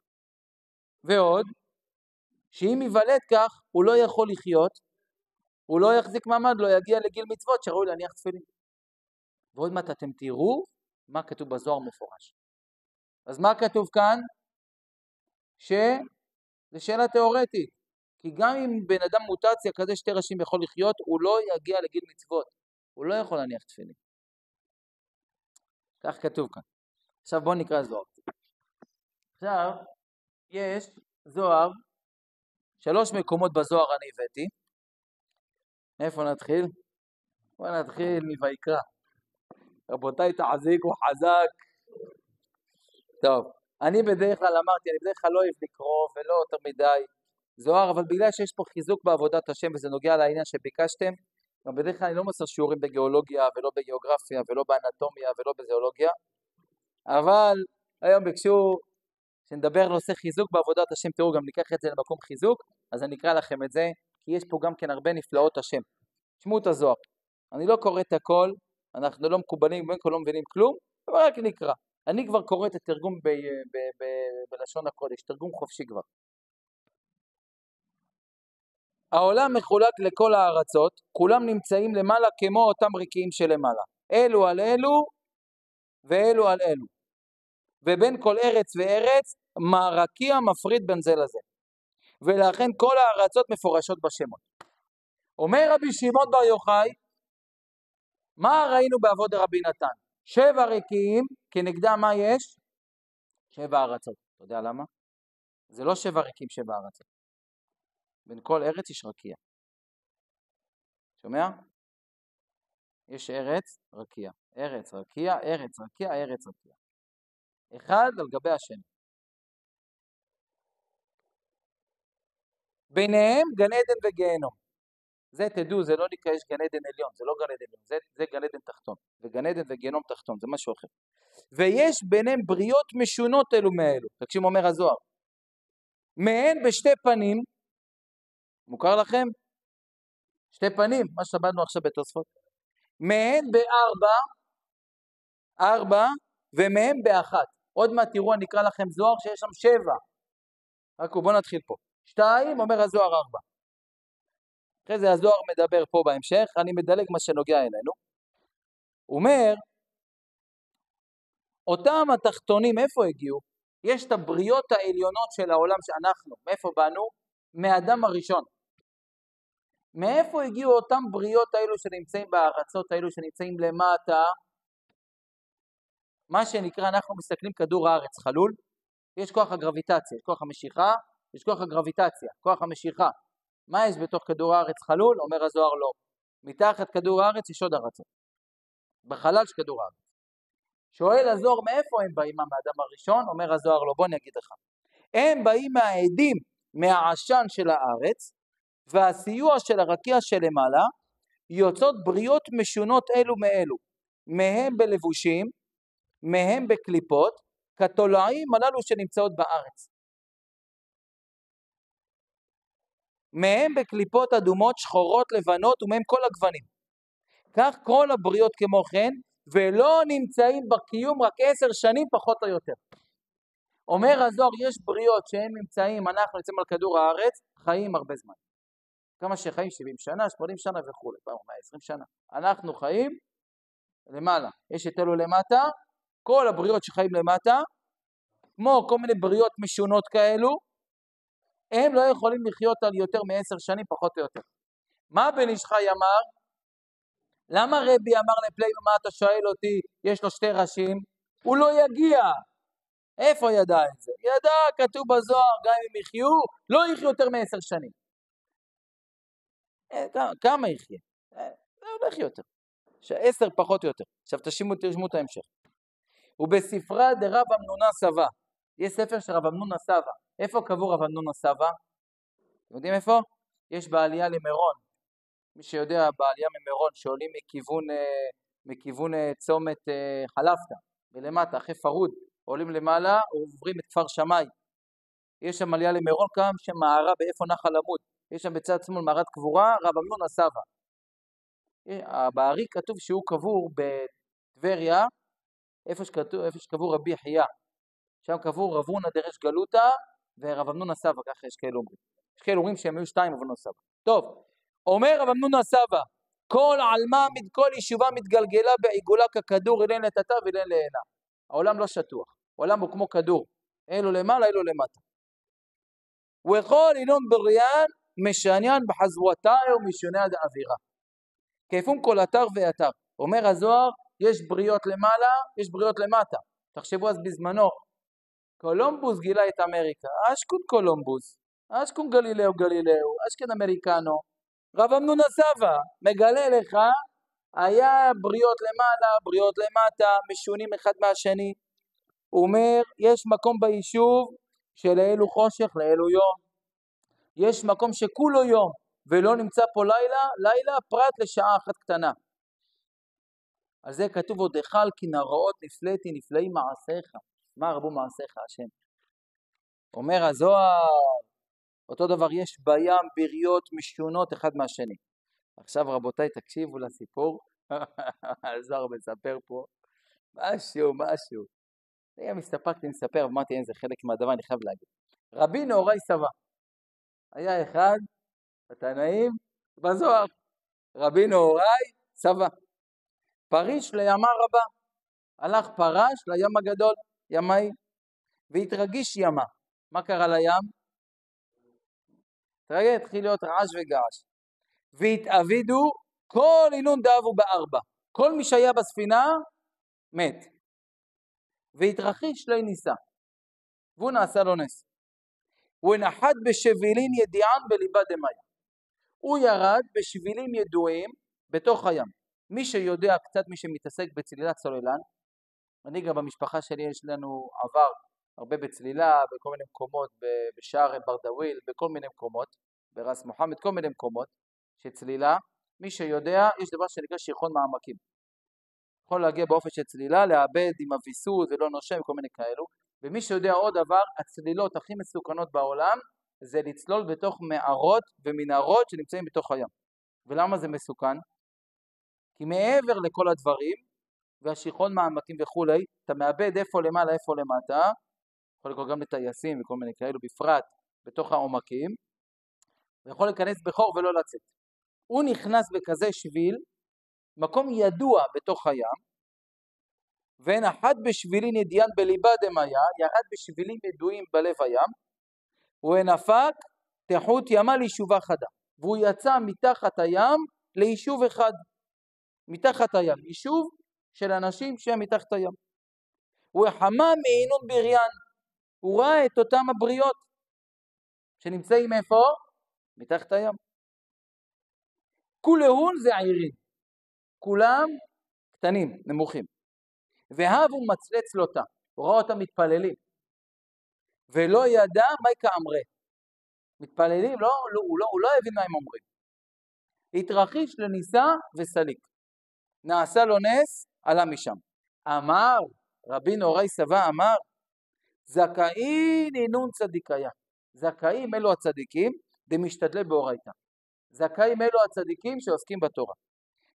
ועוד, שאם ייוולד כך, הוא לא יכול לחיות, הוא לא יחזיק מעמד, לא יגיע לגיל מצוות שראוי להניח תפילין. ועוד מעט אתם תראו מה כתוב בזוהר מפורש. אז מה כתוב כאן? זה שאלה תיאורטית, כי גם אם בן אדם מוטציה כזה שתי ראשים יכול לחיות, הוא לא יגיע לגיל מצוות, הוא לא יכול להניח תפילין. כך כתוב כאן. עכשיו בואו נקרא זוהר. עכשיו יש זוהר, 3 מקומות בזוהר אני הבאתי. איפה נתחיל? בואו נתחיל מויקרא. רבותיי, תחזיקו חזק. טוב, אני בדרך כלל אמרתי, אני בדרך כלל לא אוהב לקרוא ולא יותר מדי זוהר, אבל בגלל שיש פה חיזוק בעבודת השם וזה נוגע לעניין שביקשתם, גם בדרך כלל אני לא מסר שיעורים בגיאולוגיה ולא בגיאוגרפיה ולא באנטומיה ולא בזיאולוגיה, אבל היום ביקשו שנדבר על נושא חיזוק בעבודת השם. תראו, גם ניקח את זה למקום חיזוק, אז אני אקרא לכם את זה, כי יש פה גם כן הרבה נפלאות השם. תשמעו את הזוהר. אני לא קורא את הכל, אנחנו לא מקובלים, בין כה לא מבינים כלום, אבל רק נקרא. אני כבר קורא את התרגום בלשון הקודש, תרגום חופשי כבר. העולם מחולק לכל הארצות, כולם נמצאים למעלה כמו אותם רקיעים שלמעלה. אלו על אלו ואלו על אלו. ובין כל ארץ וארץ, רקיע מפריד בין זה לזה. ולכן כל הארצות מפורשות בשמות. אומר רבי שמעון בר יוחאי, מה ראינו בעבוד רבי נתן? 7 רקיעים, כנגדם מה יש? 7 ארצות. אתה יודע למה? זה לא 7 רקיעים 7 ארצות. בין כל ארץ יש רקיע. שומע? יש ארץ רקיע. ארץ רקיע, ארץ רקיע, ארץ רקיע. אחד על גבי השני. ביניהם גן עדן וגיהנום. זה תדעו, זה לא נקרא יש גן עדן עליון, זה לא גן עדן עליון, זה גן עדן תחתון. וגן עדן וגיהנום תחתון, זה משהו אחר. ויש ביניהם בריות משונות אלו מאלו. תקשיבו אומר הזוהר. מהן בשתי פנים, מוכר לכם? 2 פנים, מה שלמדנו עכשיו בתוספות. מהן ב4, ומהם ב1. עוד מעט תראו, אני אקרא לכם זוהר שיש שם 7. רק בואו נתחיל פה. 2, אומר הזוהר 4. אחרי זה הזוהר מדבר פה בהמשך, אני מדלג מה שנוגע אלינו. הוא אומר, אותם התחתונים, איפה הגיעו? יש את הבריות העליונות של העולם שאנחנו, מאיפה באנו? מאדם הראשון. מאיפה הגיעו אותם בריות האלו שנמצאים בארצות האלו שנמצאים למטה? מה שנקרא, אנחנו מסתכלים כדור הארץ חלול, יש כוח הגרביטציה, יש כוח המשיכה, יש כוח הגרביטציה, כוח המשיכה. מה יש בתוך כדור הארץ חלול? אומר הזוהר לא. מתחת כדור הארץ יש עוד ארצות. בחלל של כדור הארץ. שואל הזוהר מאיפה הם באים מהאדם הראשון? אומר הזוהר לא, בוא אני אגיד לך. הם באים מהעדים, מהעשן של הארץ, והסיוע של הרקיע שלמעלה, יוצאות בריות משונות אלו מאלו. מהם בלבושים, מהם בקליפות, כתולעים הללו שנמצאות בארץ. מהם בקליפות אדומות, שחורות, לבנות, ומהם כל הגוונים. כך כל הבריות כמו כן, ולא נמצאים בקיום רק 10 שנים פחות או יותר. אומר הזוהר, יש בריות שהם נמצאים, אנחנו נמצאים על כדור הארץ, חיים הרבה זמן. כמה שחיים 70 שנה, 80 שנה וכו', 120 שנה. אנחנו חיים למעלה. יש את אלו למטה, כל הבריות שחיים למטה, כמו כל מיני בריות משונות כאלו, הם לא יכולים לחיות על יותר מ10 שנים פחות או יותר. מה בן איש חי אמר? למה רבי אמר לפלינו, מה אתה שואל אותי, יש לו 2 ראשים? הוא לא יגיע. איפה ידע את זה? ידע, כתוב בזוהר, גם אם יחיו, לא יחיו יותר מ10 שנים. כמה יחיה? לא יחיה יותר. 10 פחות או יותר. עכשיו תרשמו את ההמשך. ובספרה דרב אמנונה סבא. יש ספר של רב אמנונה סבא. איפה קבור רב אמנונה סבא? אתם יודעים איפה? יש בעלייה למירון. מי שיודע, בעלייה ממירון שעולים מכיוון צומת חלפתא, ולמטה, אחרי פרוד, עולים למעלה, עוברים את כפר שמאי. יש שם עלייה למירון, קם שם מערה באיפה נחל עמוד. יש שם בצד שמאל מערת קבורה, רב אמנונה סבא. בערי כתוב שהוא קבור בטבריה, איפה שקבור רבי יחיא. שם קבור רב הונא דריש גלותא ורב אמנון הסבא, ככה יש כאלה אומרים. יש כאלה אומרים שהם היו שתיים רב אמנון הסבא. טוב, אומר רב אמנון הסבא, כל עלמא כל יישובה מתגלגלה בעיגולה ככדור, אילן לטאטא ואילן לעינה. העולם לא שטוח, העולם הוא כמו כדור, אלו למעלה, אלו למטה. וכל אילון בריין משעניין בחזרותיו ומשעוניה דאווירה. כיפום כל אתר ואתר. אומר הזוהר, יש בריאות למעלה, יש בריאות למטה. תחשבו אז בזמנו, קולומבוס גילה את אמריקה, אשכון קולומבוס, אשכון גלילאו, אשכן אמריקנו. רב אמנון הסבא מגלה לך, היה בריאות למעלה, בריאות למטה, משונים אחד מהשני. הוא אומר, יש מקום ביישוב שלאלו חושך, לאלו יום. יש מקום שכולו יום, ולא נמצא פה לילה פרט לשעה אחת קטנה. על זה כתוב עוד החל כי נראות נפלאתי נפלאי מעשיך. מה רבו מעשיך השם? אומר הזוהר, אותו דבר יש בים בריות משונות אחד מהשני. עכשיו רבותיי תקשיבו לסיפור, הזוהר מספר פה משהו. אני מסתפקתי לספר, אמרתי אין זה חלק מהדבר, אני חייב להגיד. רבי נהוראי סבא, היה אחד התנאים בזוהר, רבי נהוראי סבא, פריש לימה רבה, הלך פרש לים הגדול, ימאי, והתרגיש ימה. מה קרה לים? התחיל להיות רעש וגעש. והתאבידו כל אינון דאבו בארבע. כל מי שהיה בספינה מת. והתרחיש לא ניסה. והוא נעשה לו נס. הוא נחת בשבילים ידיען בליבה דמיה. הוא ירד בשבילים ידועים בתוך הים. מי שיודע קצת, מי שמתעסק בצלילת סוללן, אני גם במשפחה שלי יש לנו עבר הרבה בצלילה, בכל מיני מקומות, בשער ברדוויל, בכל מיני מקומות, ברס מוחמד, כל מיני מקומות, שצלילה, מי שיודע, יש דבר שנקרא שיכון מעמקים. יכול להגיע באופן של צלילה, לאבד עם אביסות ולא נושם, כל מיני כאלו, ומי שיודע עוד דבר, הצלילות הכי מסוכנות בעולם, זה לצלול בתוך מערות ומנהרות שנמצאים בתוך הים. ולמה זה מסוכן? כי מעבר לכל הדברים, והשיכון מעמקים וכולי, אתה מאבד איפה למעלה, איפה למטה, יכול לקרוא גם לטייסים וכל מיני כאלו, בפרט בתוך העומקים, ויכול להיכנס בחור ולא לצאת. הוא נכנס בכזה שביל, מקום ידוע בתוך הים, ונחת בשבילין ידיען בליבה דמיה, ירד בשבילים ידועים בלב הים, ונפק תחות ימה ליישובה חדה, והוא יצא מתחת הים ליישוב אחד, מתחת הים, יישוב של אנשים שהם מתחת הים. הוא חמה מעינון בריין, הוא ראה את אותם הבריות שנמצאים איפה? מתחת הים. כולהון זה עירים, כולם קטנים, נמוכים. והבו מצלץ לותה, הוא ראה אותם מתפללים, ולא ידע מה כאמרי. מתפללים, הוא לא הבין מה הם אומרים. התרחיש לניסה וסליק. נעשה לו נס, עלה משם. אמר, רבי נהוראי סבא אמר, זכאין אינון צדיקיה. זכאים אלו הצדיקים, דמשתדלי באורייתא. זכאים אלו הצדיקים שעוסקים בתורה.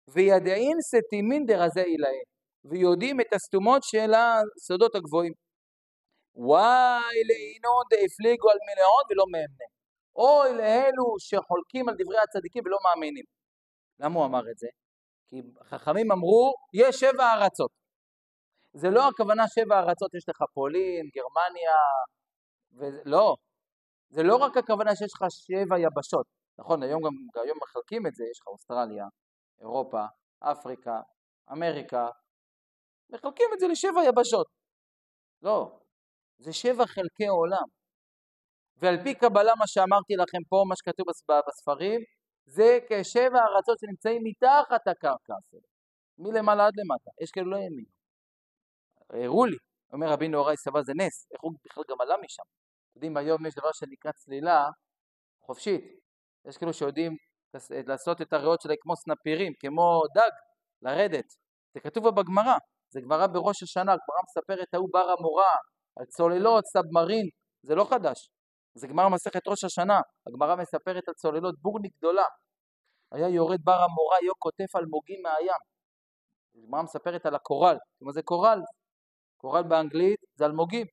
וידעין סתימין דרזה אילאה. ויודעים את הסתומות של הסודות הגבוהים. וואי לאינון דאפליגו על מלאון ולא מאמנה. אוי לאלו שחולקים על דברי הצדיקים ולא מאמינים. למה הוא אמר את זה? כי חכמים אמרו, יש 7 ארצות. זה לא הכוונה 7 ארצות, יש לך פולין, גרמניה, לא. זה לא רק הכוונה שיש לך 7 יבשות. נכון, היום מחלקים את זה, יש לך אוסטרליה, אירופה, אפריקה, אמריקה, מחלקים את זה ל7 יבשות. לא, זה 7 חלקי עולם. ועל פי קבלה מה שאמרתי לכם פה, מה שכתוב בספרים, זה כ7 ארצות שנמצאים מתחת הקרקע. מלמעלה עד למטה, יש כאילו לא האמינו. הראו לי, אומר רבי נהוראי סבא זה נס, איך הוא בכלל גם עלה משם. יודעים, היום יש דבר שנקרא צלילה חופשית. יש כאילו שיודעים לעשות את הריאות שלהם כמו סנפירים, כמו דג, לרדת. זה כתוב בגמרא, זה גמרא בראש השנה, גמרא מספרת ההוא בר המורה, על צוללות, סאבמרין, זה לא חדש. זה גמרא מסכת ראש השנה, הגמרא מספרת על צוללות בורני גדולה. היה יורד בר המורה, היה כותף אלמוגים מהים. הגמרא מספרת על הקורל, מה זה קורל? קורל באנגלית זה אלמוגים.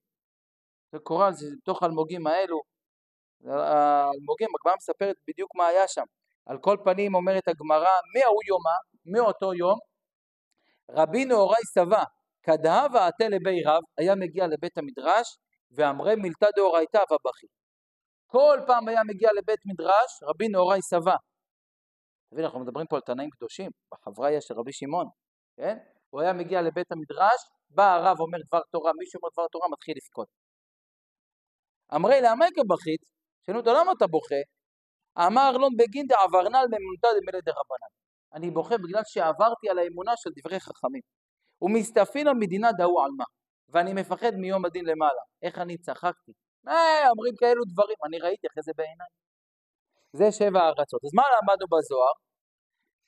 זה קורל, זה בתוך אלמוגים האלו, האלמוגים, הגמרא מספרת בדיוק מה היה שם. על כל פנים אומרת הגמרא, מאותו יום, רבי נהוראי סבא, כדהבה עתה לבי רב, היה מגיע לבית המדרש, ואמרי מילתא דאורייתא ובכי. כל פעם היה מגיע לבית מדרש, רבי נהוראי סבא. אנחנו מדברים פה על תנאים קדושים, בחבריה של רבי שמעון, כן? הוא היה מגיע לבית המדרש, בא הרב אומר דבר תורה, מישהו אומר דבר תורה, מתחיל לבכות. אמרי לעמי כבכית, שאלו אותו, למה אתה בוכה? אמר לון בגין דעברנל מאמונתא דמילא דרבנן. אני בוכה בגלל שעברתי על האמונה של דברי חכמים. ומסתפין המדינה דהו על מה? ואני מפחד מיום הדין למעלה. איך אני צחקתי? אומרים כאלו דברים, אני ראיתי אחרי זה בעיניי. זה 7 הארצות. אז מה למדנו בזוהר?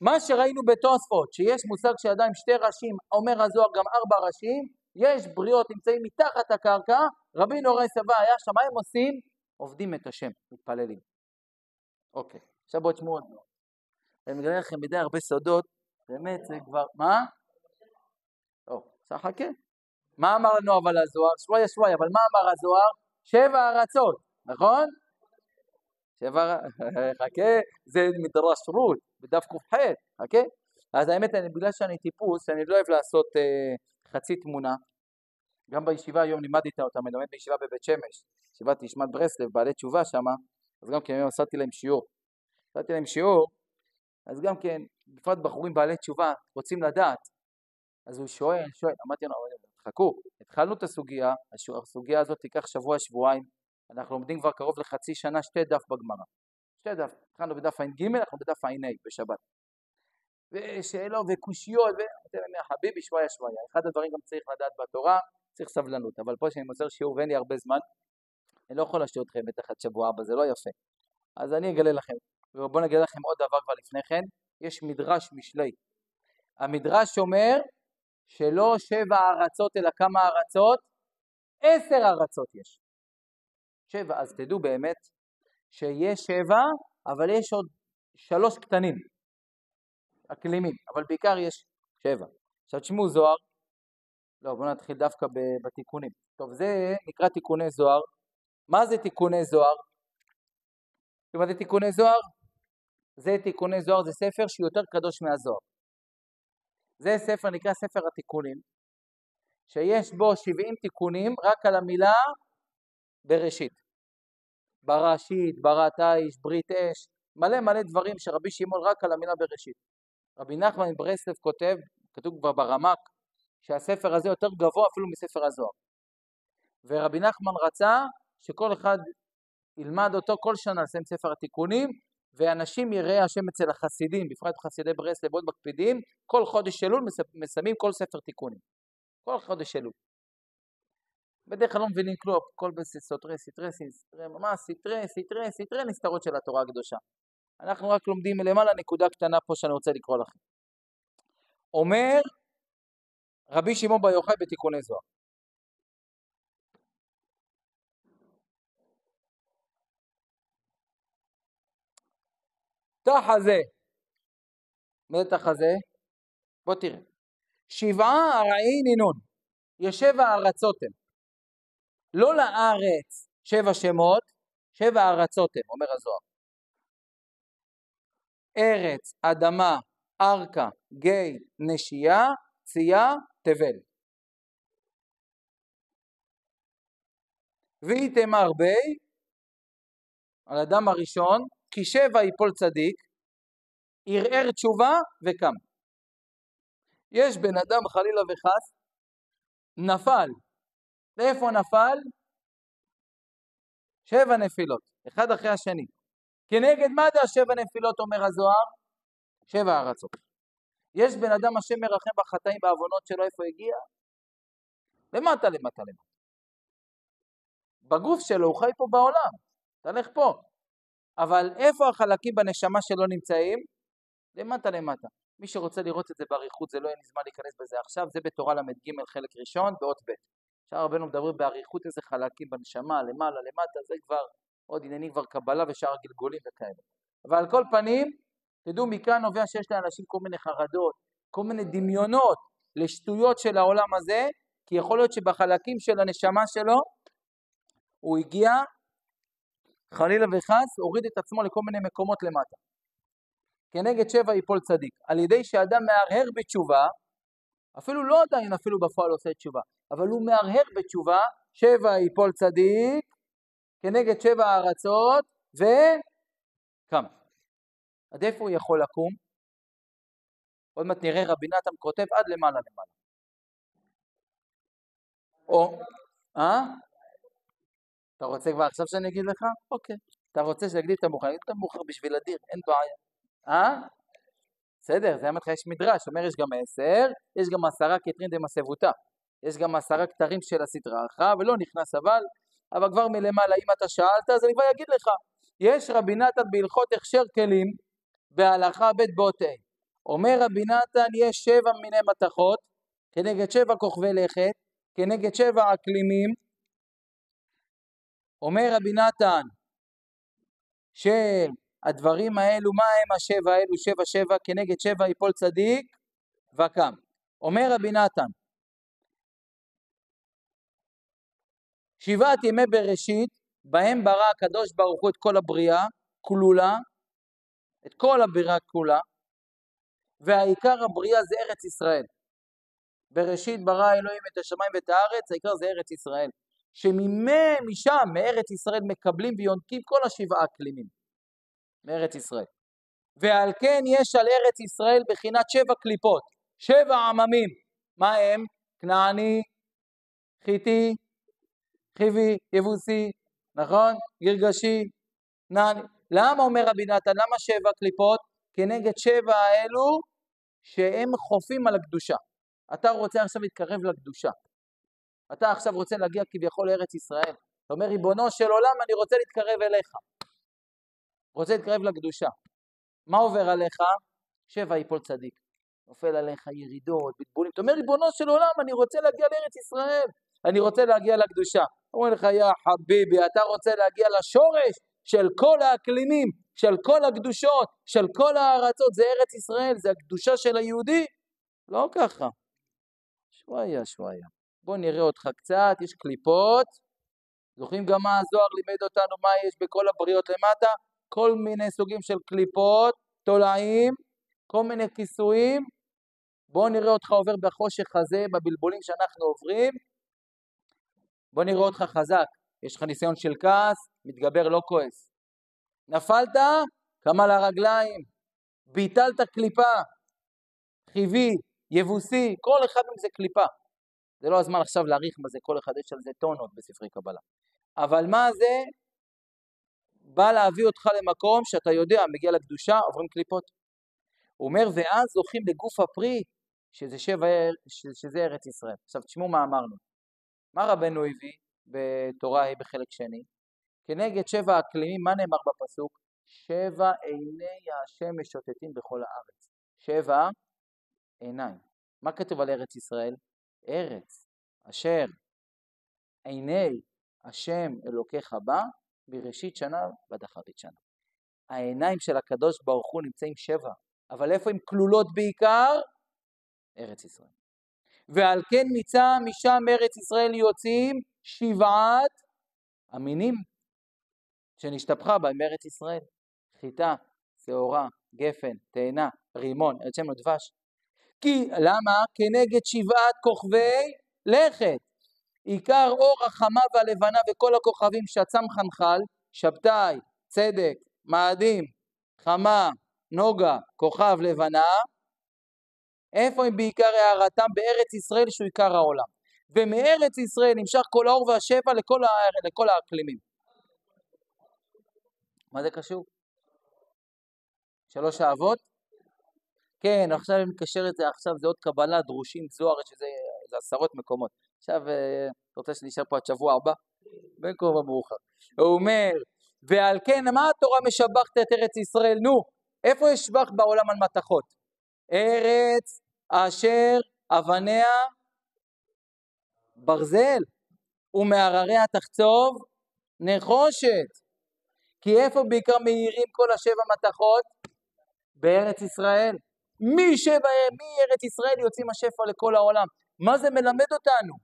מה שראינו בתוספות, שיש מושג שאדם עם 2 ראשים, אומר הזוהר גם 4 ראשים, יש בריות נמצאים מתחת הקרקע, רבי נהוראי סבא היה שם, מה הם עושים? עובדים את השם, מתפללים. אוקיי, עכשיו בואו תשמעו עוד מאוד. אני מגלה לכם מדי הרבה סודות, באמת זה כבר, מה? חכה. מה אמר לנו אבל הזוהר? שוואיה, אבל מה אמר הזוהר? 7 ארצות, נכון? 7, חכה, זה מדרש רות, בדף ק"ח, חכה. אז האמת, בגלל שאני טיפוס, אני לא אוהב לעשות חצי תמונה. גם בישיבה היום לימדתי אותם, אני לומד בישיבה בבית שמש, ישיבת נשמת ברסלב, בעלי תשובה שם, אז גם כן עשיתי להם שיעור, אז גם כן, בפרט בחורים בעלי תשובה, רוצים לדעת, אז הוא שואל, אמרתי לו, חכו, התחלנו את הסוגיה, הסוגיה הזאת תיקח שבוע-שבועיים, אנחנו לומדים כבר קרוב לחצי שנה 2 דף בגמרא, 2 דף, התחלנו בדף ע"ג, אנחנו בדף ע"ה בשבת, ושאלות וקושיות, חביבי שוואיה, אחד הדברים גם צריך לדעת בתורה, צריך סבלנות, אבל פה שאני מוסר שיעור ואין לי הרבה זמן, אני לא יכול להשאיר אתכם בטח עד שבוע הבא, זה לא יפה, אז אני אגלה לכם, ובואו נגלה לכם עוד דבר כבר לפני כן, יש מדרש משלי, המדרש אומר שלא 7 ארצות אלא כמה ארצות? 10 ארצות יש. 7, אז תדעו באמת שיש 7, אבל יש עוד 3 קטנים, אקלימים, אבל בעיקר יש 7. עכשיו תשמעו זוהר, לא בואו נתחיל דווקא בתיקונים. טוב, זה נקרא תיקוני זוהר. מה זה תיקוני זוהר? מה זה תיקוני זוהר? תיקוני זוהר זה ספר שיותר קדוש מהזוהר. זה ספר נקרא ספר התיקונים, שיש בו 70 תיקונים רק על המילה בראשית. בראשית, בראת האיש, ברית אש, מלא דברים שרבי שמעון רק על המילה בראשית. רבי נחמן מברסלב כותב, כתוב כבר ברמ"ק, שהספר הזה יותר גבוה אפילו מספר הזוהר. ורבי נחמן רצה שכל אחד ילמד אותו כל שנה לסיים ספר התיקונים, ואנשים יראה השם אצל החסידים, בפרט חסידי ברסלב מאוד מקפידים, כל חודש אלול מסיימים כל ספר תיקונים. כל חודש אלול. בדרך כלל לא מבינים כלום, כל בסתרי, סתרי, נסתרות של התורה הקדושה. אנחנו רק לומדים מלמעלה נקודה קטנה פה שאני רוצה לקרוא לכם. אומר רבי שמעון בר יוחאי בתיקוני זוהר. תח הזה, מה זה תח הזה? בוא תראה. 7 ארעי נינון, יש 7 ארצות הם. לא לארץ 7 שמות, 7 ארצות הם, אומר הזוהר. ארץ, אדמה, ארכה, גיא, נשייה, צייה, תבל. ויתמר בי, על אדם הראשון, כי 7 יפול צדיק, ערער תשובה וקם. יש בן אדם חלילה וחס, נפל. לאיפה נפל? 7 נפילות, אחד אחרי השני. כנגד מה זה 7 נפילות אומר הזוהר? 7 ארצות. יש בן אדם השם מרחם בחטאים בעוונות שלו, איפה הגיע? למטה. בגוף שלו הוא חי פה בעולם, תלך פה. אבל איפה החלקים בנשמה שלו נמצאים? למטה. מי שרוצה לראות את זה באריכות, זה לא אין לי זמן להיכנס בזה עכשיו, זה בתורה למ"ג חלק ראשון באות ב'. עכשיו רבנו מדברים באריכות איזה חלקים בנשמה, למעלה, למטה, זה כבר עוד עניינים כבר קבלה ושאר גלגולים וכאלה. אבל על כל פנים, תדעו מכאן נובע שיש לאנשים כל מיני חרדות, כל מיני דמיונות לשטויות של העולם הזה, כי יכול להיות שבחלקים של הנשמה שלו הוא הגיע, חלילה וחס, הוריד את עצמו לכל מיני מקומות למטה. כנגד 7 ייפול צדיק. על ידי שאדם מהרהר בתשובה, אפילו לא עדיין, אפילו בפועל עושה תשובה, אבל הוא מהרהר בתשובה, 7 ייפול צדיק, כנגד 7 הארצות, וקם. עד איפה הוא יכול לקום? עוד מעט נראה רבי נתן כותב עד למעלה. אתה רוצה כבר עכשיו שאני אגיד לך? אוקיי. אתה רוצה שנגדיל את המאוחר, נגדיל את המאוחר בשביל אדיר, אין בעיה. בסדר, זה אמרת לך, יש מדרש, אומר יש גם 10, יש גם 10 קטרין דמסבותא, יש גם 10 כתרים של הסדרה אחת, ולא נכנס אבל כבר מלמעלה, אם אתה שאלת, אז אני כבר אגיד לך, יש רבי נתן בהלכות הכשר כלים, בהלכה בית בוטי, אומר רבי נתן, יש 7 מיני מתכות, כנגד 7 כוכבי לכת, כנגד 7 אקלימים, אומר רבי נתן, שהדברים האלו, מה הם ה7 האלו, 7 כנגד 7 ייפול צדיק וקם. אומר רבי נתן, 7 ימי בראשית, בהם ברא הקדוש ברוך הוא את כל הבריאה כלולה, את כל הבריאה כולה, והעיקר הבריאה זה ארץ ישראל. בראשית ברא אלוהים את השמיים ואת הארץ, העיקר זה ארץ ישראל. משם, מארץ ישראל מקבלים ויונקים כל 7 אקלימים. מארץ ישראל. ועל כן יש על ארץ ישראל בחינת 7 קליפות, 7 עממים. מה הם? כנעני, חיתי, חיבי, יבוסי, נכון? גרגשי, נעני. למה אומר רבי נתן? למה 7 קליפות? כנגד 7 האלו שהם חופים על הקדושה. אתה רוצה עכשיו להתקרב לקדושה. אתה עכשיו רוצה להגיע כביכול לארץ ישראל. אתה אומר, ריבונו של עולם, אני רוצה להתקרב אליך. רוצה להתקרב לקדושה. מה עובר עליך? 7 ייפול צדיק. נופל עליך ירידות, בטבולים. אתה אומר, ריבונו של עולם, אני רוצה להגיע לארץ ישראל. אני רוצה להגיע לקדושה. אומר לך, יא חביבי, אתה רוצה להגיע לשורש של כל האקלימים, של כל הקדושות, של כל הארצות. זה ארץ ישראל, זה הקדושה של היהודי. לא ככה. שוואיה. בוא נראה אותך קצת, יש קליפות. זוכרים גם מה הזוהר לימד אותנו, מה יש בכל הבריות למטה? כל מיני סוגים של קליפות, תולעים, כל מיני כיסויים. בוא נראה אותך עובר בחושך הזה, בבלבולים שאנחנו עוברים. בוא נראה אותך חזק. יש לך ניסיון של כעס, מתגבר לא כועס. נפלת, קמה לרגליים. ביטלת קליפה. חיבי, יבוסי, כל אחד מהם זה קליפה. זה לא הזמן עכשיו להעריך מה זה, כל אחד יש על זה טונות בספרי קבלה. אבל מה זה? בא להביא אותך למקום שאתה יודע, מגיע לקדושה, עוברים קליפות. הוא אומר, ואז זוכים לגוף הפרי, שזה ארץ ישראל. עכשיו תשמעו מה אמרנו. מה רבנו הביא בתורה בחלק שני? כנגד 7 אקלימים, מה נאמר בפסוק? 7 עיני השם משוטטים בכל הארץ. 7 עיניים. מה כתוב על ארץ ישראל? ארץ אשר עיני השם אלוקיך בא בראשית שנה ועד אחרית שנה. העיניים של הקדוש ברוך הוא נמצאים 7, אבל איפה הן כלולות בעיקר? ארץ ישראל. ועל כן משם ארץ ישראל יוצאים 7 המינים שנשתפכה בהם ארץ ישראל. חיטה, שעורה, גפן, תאנה, רימון, את שם דבש. כי למה? כנגד 7 כוכבי לכת. עיקר אור החמה והלבנה וכל הכוכבים שצם חנחל, שבתאי, צדק, מאדים, חמה, נוגה, כוכב, לבנה, איפה הם בעיקר הערתם? בארץ ישראל שהוא עיקר העולם. ומארץ ישראל נמשך כל האור והשפע לכל האקלימים. מה זה קשור? 3 האבות? כן, עכשיו אני מקשר את זה, עכשיו זה עוד קבלה, דרושים, זוהר, שזה 10 מקומות. עכשיו, אתה רוצה שנשאר פה עד שבוע הבא? בין כה ומאוחר. הוא אומר, ועל כן, מה התורה משבחת את ארץ ישראל? נו, איפה יש שבח בעולם על מתכות? ארץ אשר אבניה ברזל, ומהרריה תחצוב נחושת. כי איפה בעיקר מאירים כל 7 מתכות? בארץ ישראל. מארץ ישראל יוצאים השפע לכל העולם. מה זה מלמד אותנו?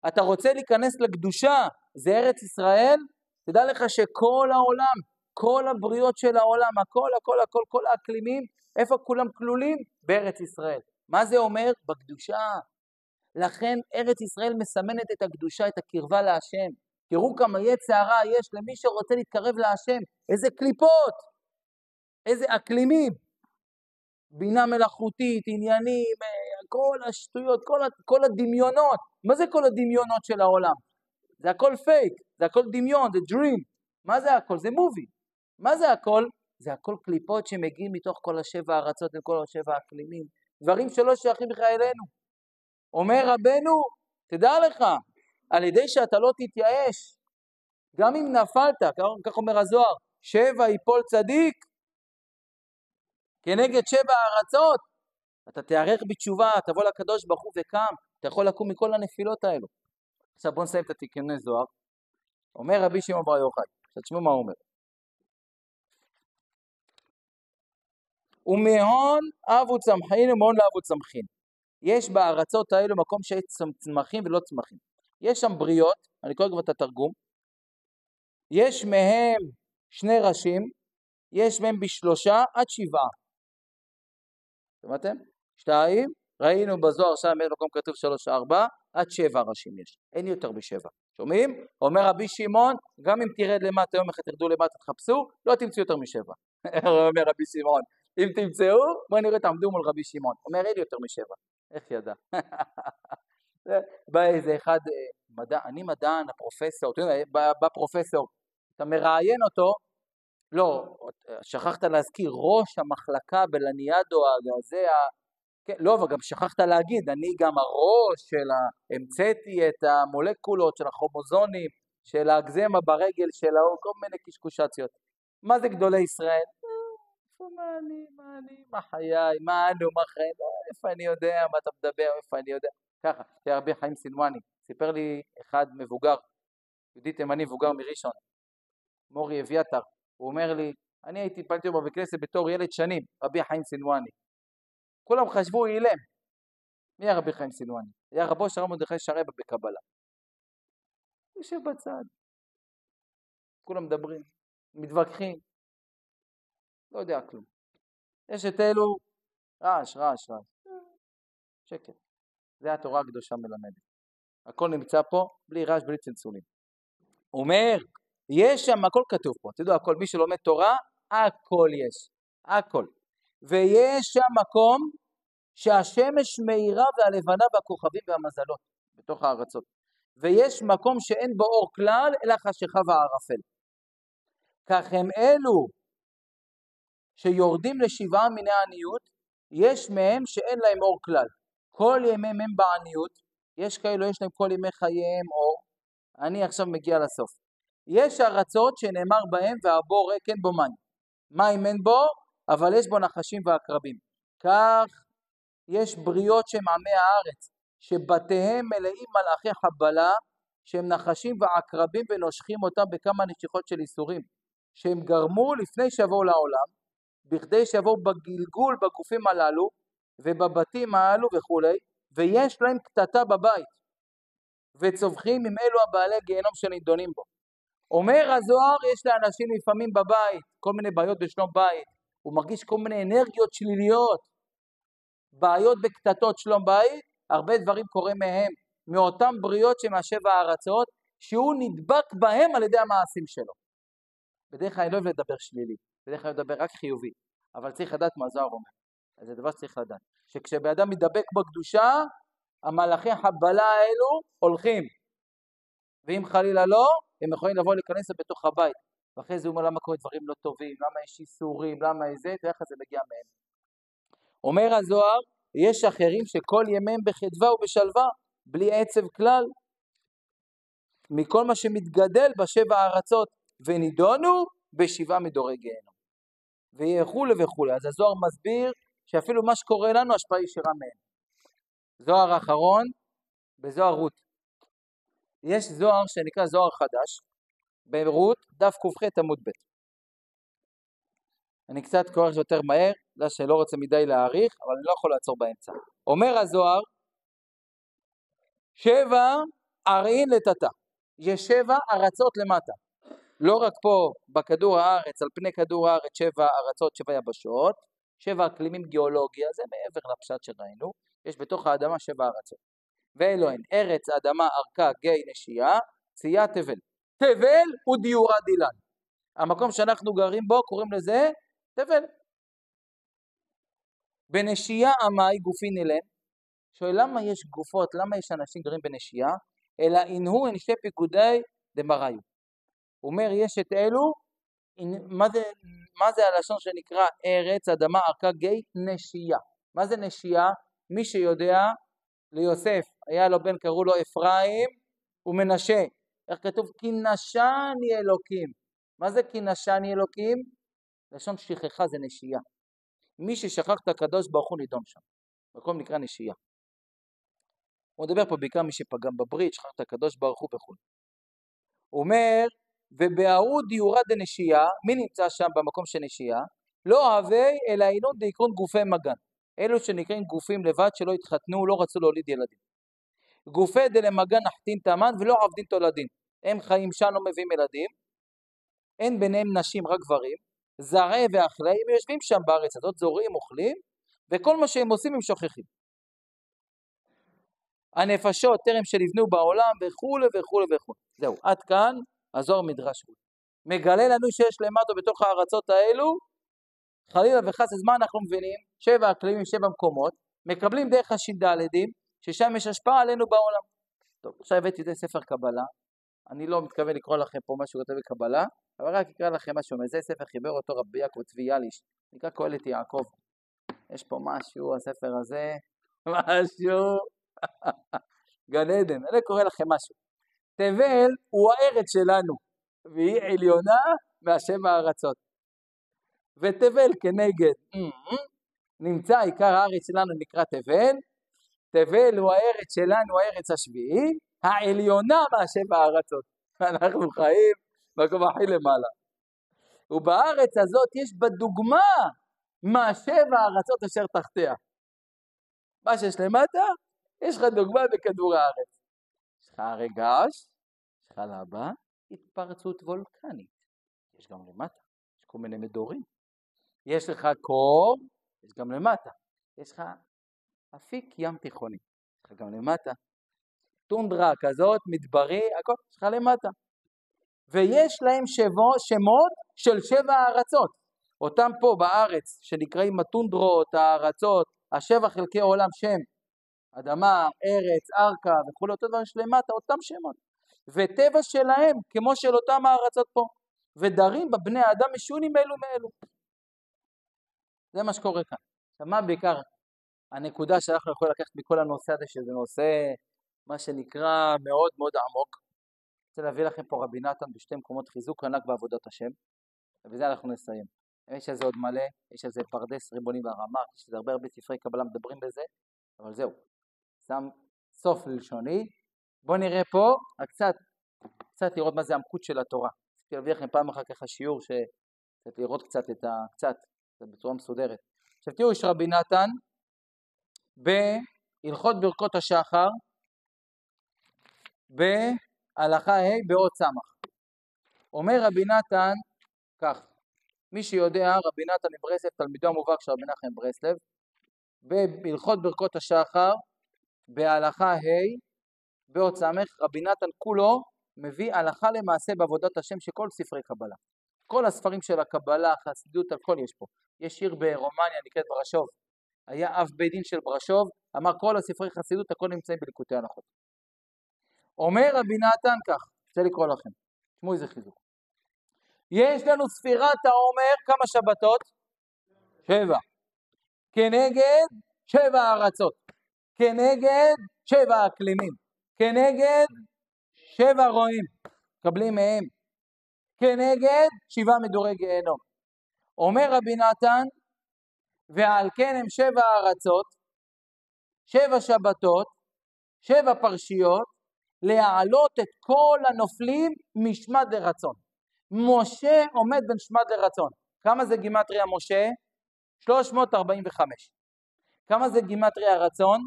אתה רוצה להיכנס לקדושה, זה ארץ ישראל, תדע לך שכל העולם, כל הבריות של העולם, כל האקלימים, איפה כולם כלולים? בארץ ישראל. מה זה אומר? בקדושה. לכן ארץ ישראל מסמנת את הקדושה, את הקרבה להשם. תראו כמה יצרה יש למי שרוצה להתקרב להשם. איזה קליפות, איזה אקלימים. בינה מלאכותית, עניינים, כל השטויות, כל הדמיונות. מה זה כל הדמיונות של העולם? זה הכל פייק, זה הכל דמיון, זה dream. מה זה הכל? זה מובי. מה זה הכל? זה הכל קליפות שמגיעים מתוך כל השבע הארצות וכל השבע האקלימים. דברים שלא שייכים בכלל אלינו. אומר רבנו, תדע לך, על ידי שאתה לא תתייאש, גם אם נפלת, כך אומר הזוהר, 7 ייפול צדיק, כנגד 7 הארצות, אתה תערך בתשובה, תבוא לקדוש ברוך הוא וקם, אתה יכול לקום מכל הנפילות האלו. עכשיו בוא נסיים את התיקוני זוהר. אומר רבי שמעון בר יוחאי, עכשיו תשמעו מה הוא אומר. ומהון אבו צמחין ומהון לאבו צמחין. יש בארצות האלו מקום שיש צמחים ולא צמחים. יש שם בריות, אני קורא כבר את התרגום. יש מהם 2 ראשים, יש מהם ב3 עד 7. שמעתם? 2, ראינו בזוהר שם מקום כתוב 3, 4, עד 7 ראשים יש. אין יותר ב7. שומעים? אומר רבי שמעון, גם אם תרד למטה, יום אחד תרדו למטה, תחפשו, לא תמצאו יותר מ7. אומר רבי שמעון, אם תמצאו, בואו נראה תעמדו מול רבי שמעון. אומר, אין יותר מ7. איך ידע? בא איזה אחד, אני מדען, הפרופסור, בא פרופסור, אתה מראיין אותו, לא, שכחת להזכיר, ראש המחלקה בלניאדו, לא, אבל גם שכחת להגיד, אני גם הראש של המצאתי את המולקולות של החומוזונים, של האגזמה ברגל של כל מיני קשקושציות. מה זה גדולי ישראל? מה חיי, מה אנו, מה חיי, איפה אני יודע, מה אתה מדבר, איפה אני יודע. ככה, רבי חיים סינואני, סיפר לי אחד מבוגר, יהודי תימני מבוגר מראשון, מורי אביתר, הוא אומר לי, אני הייתי פעלתי בבית כנסת בתור ילד שנים, רבי חיים סינואני. כולם חשבו הוא אילם. מי היה רבי חיים סינואני? היה רבו של הרב מרדכי שרעבי בקבלה. יושב בצד. כולם מדברים, מתווכחים. לא יודע כלום. יש את אלו, רעש. שקט. זה התורה הקדושה מלמדת. הכל נמצא פה, בלי רעש, בלי צלצולים. הוא אומר, יש שם, הכל כתוב פה. תדעו, הכל, מי שלומד תורה, הכל יש. הכל. ויש שם מקום שהשמש מאירה והלבנה והכוכבים והמזלות בתוך הארצות. ויש מקום שאין בו אור כלל, אלא חשיכה וערפל. כך הם אלו שיורדים ל7 מיני העניות, יש מהם שאין להם אור כלל. כל ימיהם הם בעניות, יש כאלו, יש להם כל ימי חייהם אור. אני עכשיו מגיע לסוף. יש ארצות שנאמר בהם והבור ריק אין בו מים. מים אין בו, אבל יש בו נחשים ועקרבים. כך יש בריות שהם עמי הארץ, שבתיהם מלאים מלאכי חבלה, שהם נחשים ועקרבים ונושכים אותם בכמה נשיכות של איסורים, שהם גרמו לפני שיבואו לעולם, בכדי שיבואו בגלגול בגופים הללו, ובבתים הללו וכולי, ויש להם קטטה בבית, וצווחים עם אלו הבעלי גיהנום שנידונים בו. אומר הזוהר, יש לאנשים לפעמים בבית, כל מיני בעיות בשלום בית, הוא מרגיש כל מיני אנרגיות שליליות, בעיות בקטטות שלום בית, הרבה דברים קורים מהם, מאותם בריות שמהשבע הארצות, שהוא נדבק בהם על ידי המעשים שלו. בדרך כלל אני לא אוהב לדבר שלילי, בדרך כלל אני מדבר רק חיובי, אבל צריך לדעת מה זוהר אומר. אז זה דבר שצריך לדעת, שכשבאדם מדבק בקדושה, המלאכי חבלה האלו הולכים, ואם חלילה לא, הם יכולים לבוא להיכנס בתוך הבית, ואחרי זה הוא אומר למה קורה דברים לא טובים, למה יש איסורים, למה זה, ואיך זה מגיע מהם. אומר הזוהר, יש אחרים שכל ימיהם בחדווה ובשלווה, בלי עצב כלל, מכל מה שמתגדל בשבע הארצות, ונידונו ב7 מדורי גיהנום. וכולי וכולי. אז הזוהר מסביר שאפילו מה שקורה לנו השפעה ישירה מהם. זוהר האחרון, בזוהר רות. יש זוהר שנקרא זוהר חדש, ברות דף ק"ח עמוד ב'. אני קצת קורא יותר מהר, לא שלא רוצה מדי להאריך, אבל אני לא יכול לעצור באמצע. אומר הזוהר, 7 ארעין לטאטא. יש 7 ארצות למטה. לא רק פה בכדור הארץ, על פני כדור הארץ 7 ארצות, 7 יבשות, 7 אקלימים גיאולוגיה, זה מעבר לפשט שראינו, יש בתוך האדמה 7 ארצות. ואלו הן, ארץ, אדמה, ארכה, גיא, נשייה, צייה, תבל. תבל הוא דיורה דילן. המקום שאנחנו גרים בו קוראים לזה תבל. בנשייה עמי גופין אילן. שואל למה יש גופות, למה יש אנשים גרים בנשייה? אלא אינהו אין שתי פיקודי דמראיו. הוא אומר יש את אלו, מה זה הלשון שנקרא ארץ, אדמה, ארכה, גיא, נשייה. מה זה נשייה? מי שיודע, ליוסף היה לו בן קראו לו אפרים ומנשה. איך כתוב? כי נשני אלוקים. מה זה כי נשני אלוקים? לשון שכחה זה נשייה. מי ששכח את הקדוש ברוך הוא נידון שם. מקום נקרא נשייה. הוא מדבר פה בעיקר מי שפגם בברית, שכח את הקדוש ברוך הוא וכו'. הוא אומר, ובהוא דיורה דנשייה, מי נמצא שם במקום של נשייה? לא אוהבי אלא אינו דעיקרון גופי מגן. אלו שנקראים גופים לבד שלא התחתנו, לא רצו להוליד ילדים. גופי דלמגן נחתין תמן ולא עבדין תולדין. הם חיים שם, לא מביאים ילדים. אין ביניהם נשים, רק גברים. זרעי ואכלי, הם יושבים שם בארץ הזאת, זורעים, אוכלים, וכל מה שהם עושים הם שוכחים. הנפשות טרם שנבנו בעולם וכו' וכו' וכו'. זהו, עד כאן הזוהר מדרש. מגלה לנו שיש למטה בתוך הארצות האלו, חלילה וחס, אז מה אנחנו מבינים? 7 אקלימים, 7 מקומות, מקבלים דרך הש"דדים, ששם יש השפעה עלינו בעולם. טוב, עכשיו הבאתי את ספר קבלה, אני לא מתכוון לקרוא לכם פה משהו כותב בקבלה, אבל רק אקרא לכם משהו, זה ספר חיבר אותו רבי יעקב צבי יאליש, נקרא קהלת יעקב. יש פה משהו, הספר הזה, משהו, גן עדן, אני קורא לכם משהו. תבל הוא הארץ שלנו, והיא עליונה מה7 הארצות. ותבל כנגד, נמצא עיקר הארץ שלנו נקרא תבל, תבל הוא הארץ שלנו, הארץ השביעי, העליונה מה7 הארצות. אנחנו חיים במקום הכי למעלה. ובארץ הזאת יש בדוגמה מה7 הארצות אשר תחתיה. מה שיש למטה, יש לך דוגמה בכדור הארץ. יש לך הרי געש, יש לך לבה, התפרצות וולקנית. יש גם למטה, יש כל מיני מדורים. יש לך קור, יש גם למטה. יש לך אפיק ים תיכוני, יש לך גם למטה. טונדרה כזאת, מדברי, הכל, יש לך למטה. ויש להם שמות של 7 הארצות. אותם פה בארץ, שנקראים הטונדרות, הארצות, 7 חלקי עולם שם, אדמה, ארץ, ארכה וכו', אותו דבר יש למטה, אותם שמות. וטבע שלהם, כמו של אותם הארצות פה. ודרים בבני האדם משונים אלו מאלו. זה מה שקורה כאן. עכשיו מה בעיקר הנקודה שאנחנו יכולים לקחת מכל הנושא הזה, שזה נושא מה שנקרא מאוד מאוד עמוק. אני רוצה להביא לכם פה רבי נתן בשתי מקומות חיזוק ענק בעבודת השם, ובזה אנחנו נסיים. יש איזה עוד מלא, יש איזה פרדס ריבוני והרמ"ח, יש איזה הרבה ספרי קבלה מדברים בזה, אבל זהו, שם סוף ללשוני. בואו נראה פה, קצת לראות מה זה עמקות של התורה. רציתי להביא לכם פעם אחר כך שיעור, קצת לראות קצת בצורה מסודרת. עכשיו תראו, יש רבי נתן, בהלכות ברכות השחר, בהלכה ה' באות סמך. אומר רבי נתן כך, מי שיודע, רבי נתן מברסלב, תלמידו המובהק של רבי נחמן מברסלב, בהלכות ברכות השחר, בהלכה ה' באות סמך, רבי נתן כולו מביא הלכה למעשה בעבודת השם של כל ספרי קבלה. כל הספרים של הקבלה, חסידות, הכל יש פה. יש עיר ברומניה נקראת ברשוב, היה אב בית דין של ברשוב, אמר כל הספרי חסידות הכל נמצאים בליקוטי הלכות. אומר רבי נתן כך, רוצה לקרוא לכם, תשמעו איזה חיזוק. יש לנו ספירת העומר, כמה שבתות? 7. כנגד 7 ארצות, כנגד 7 אקלימים, כנגד 7 רועים, קבלים מהם, כנגד 7 מדורי גיהנום. אומר רבי נתן, ועל כן הם 7 ארצות, 7 שבתות, 7 פרשיות, להעלות את כל הנופלים משמד לרצון. משה עומד בין שמד לרצון. כמה זה גימטריה משה? 345. כמה זה גימטריה רצון?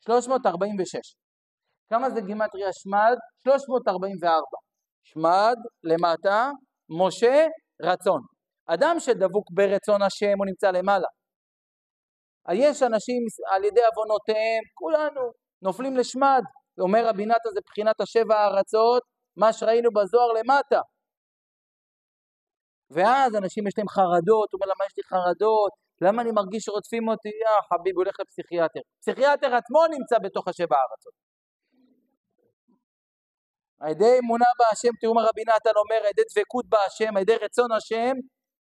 346. כמה זה גימטריה שמד? 344. שמד למטה, משה רצון. אדם שדבוק ברצון השם הוא נמצא למעלה. יש אנשים על ידי עוונותיהם, כולנו נופלים לשמד. אומר רבי נתן זה בחינת השבע הארצות, מה שראינו בזוהר למטה. ואז אנשים יש להם חרדות, הוא אומר למה יש לי חרדות? למה אני מרגיש שרודפים אותי? חביב, הולך לפסיכיאטר. פסיכיאטר עצמו נמצא בתוך השבע הארצות. על ידי אמונה בהשם, תראו מה רבי נתן אומר, על ידי דבקות בהשם, על ידי רצון השם,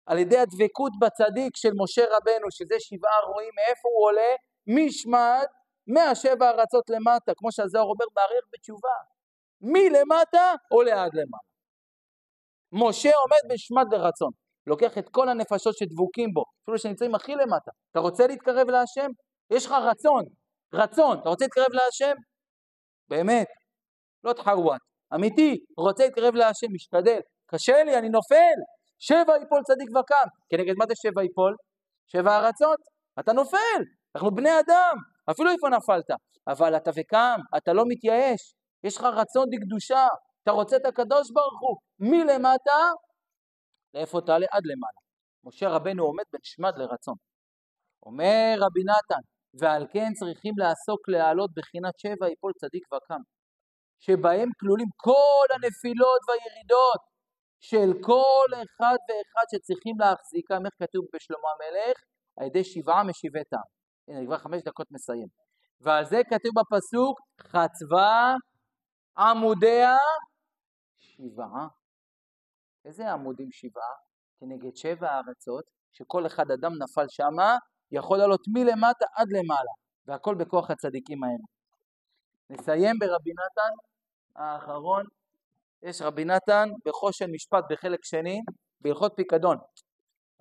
על ידי הדבקות בצדיק של משה רבנו, שזה שבעה רואים מאיפה הוא עולה, משמד, מהשבע הארצות למטה, כמו שהזוהר אומר, מעריך בתשובה. מלמטה עולה עד למעלה. משה עומד בשמד לרצון, לוקח את כל הנפשות שדבוקים בו, אפילו שנמצאים הכי למטה. אתה רוצה להתקרב להשם? יש לך רצון, אתה רוצה להתקרב להשם? באמת, לא תחרוות, אמיתי, רוצה להתקרב להשם, משתדל, קשה לי, אני נופל, 7 יפול צדיק וקם, כנגד מה זה 7 יפול? 7 ארצות, אתה נופל, אנחנו בני אדם, אפילו איפה נפלת, אבל אתה וקם, אתה לא מתייאש, יש לך רצון דקדושה, אתה רוצה את הקדוש ברוך הוא, מלמטה, לאיפה תעלה? עד למעלה. משה רבנו עומד בין שמד לרצון. אומר רבי נתן, ועל כן צריכים לעסוק להעלות בחינת 7 יפול צדיק וקם, שבהם כלולים כל הנפילות והירידות של כל אחד ואחד שצריכים להחזיקם, איך כתוב בשלמה המלך, על ידי 7 משיבי טעם. הנה, כבר 5 דקות מסיים. ועל זה כתוב בפסוק, חצבה עמודיה 7. איזה עמודים 7? כנגד 7 הארצות, שכל אחד אדם נפל שמה, יכול לעלות מלמטה עד למעלה, והכל בכוח הצדיקים האלה. נסיים ברבי נתן האחרון, יש רבי נתן בחושן משפט בחלק שני, בהלכות פיקדון.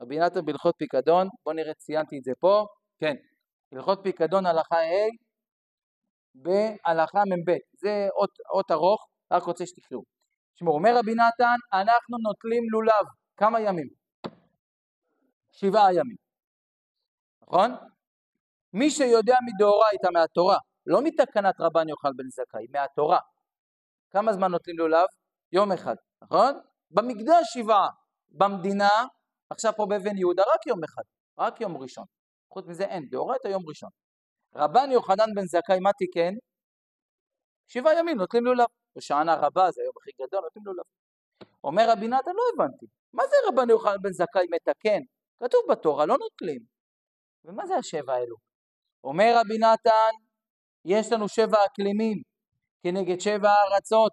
רבי נתן בהלכות פיקדון, בואו נראה, ציינתי את זה פה, כן, הלכות פיקדון הלכה ה' בהלכה מ"ב, זה אות ארוך, רק רוצה שתקראו. תשמעו, אומר רבי נתן, אנחנו נוטלים לולב, כמה ימים? 7 ימים, נכון? מי שיודע מדאורייתא מהתורה, לא מתקנת רבן יוחנן בן זכאי, מהתורה, כמה זמן נוטלים לולב? יום אחד, נכון? במקדש 7, במדינה, עכשיו פה באבן יהודה, רק יום אחד, רק יום ראשון. חוץ מזה אין, דאורייתא יום ראשון. רבן יוחנן בן זכאי, מה תיקן? 7 ימים נוטלים לולב. בשענה רבה, זה היום הכי גדול, נוטלים לולב. אומר רבי נתן, לא הבנתי. מה זה רבן יוחנן בן זכאי מתקן? כתוב בתורה, לא נוטלים. ומה זה 7 האלו? אומר רבי נתן, יש לנו 7 אקלימים, כנגד 7 ארצות.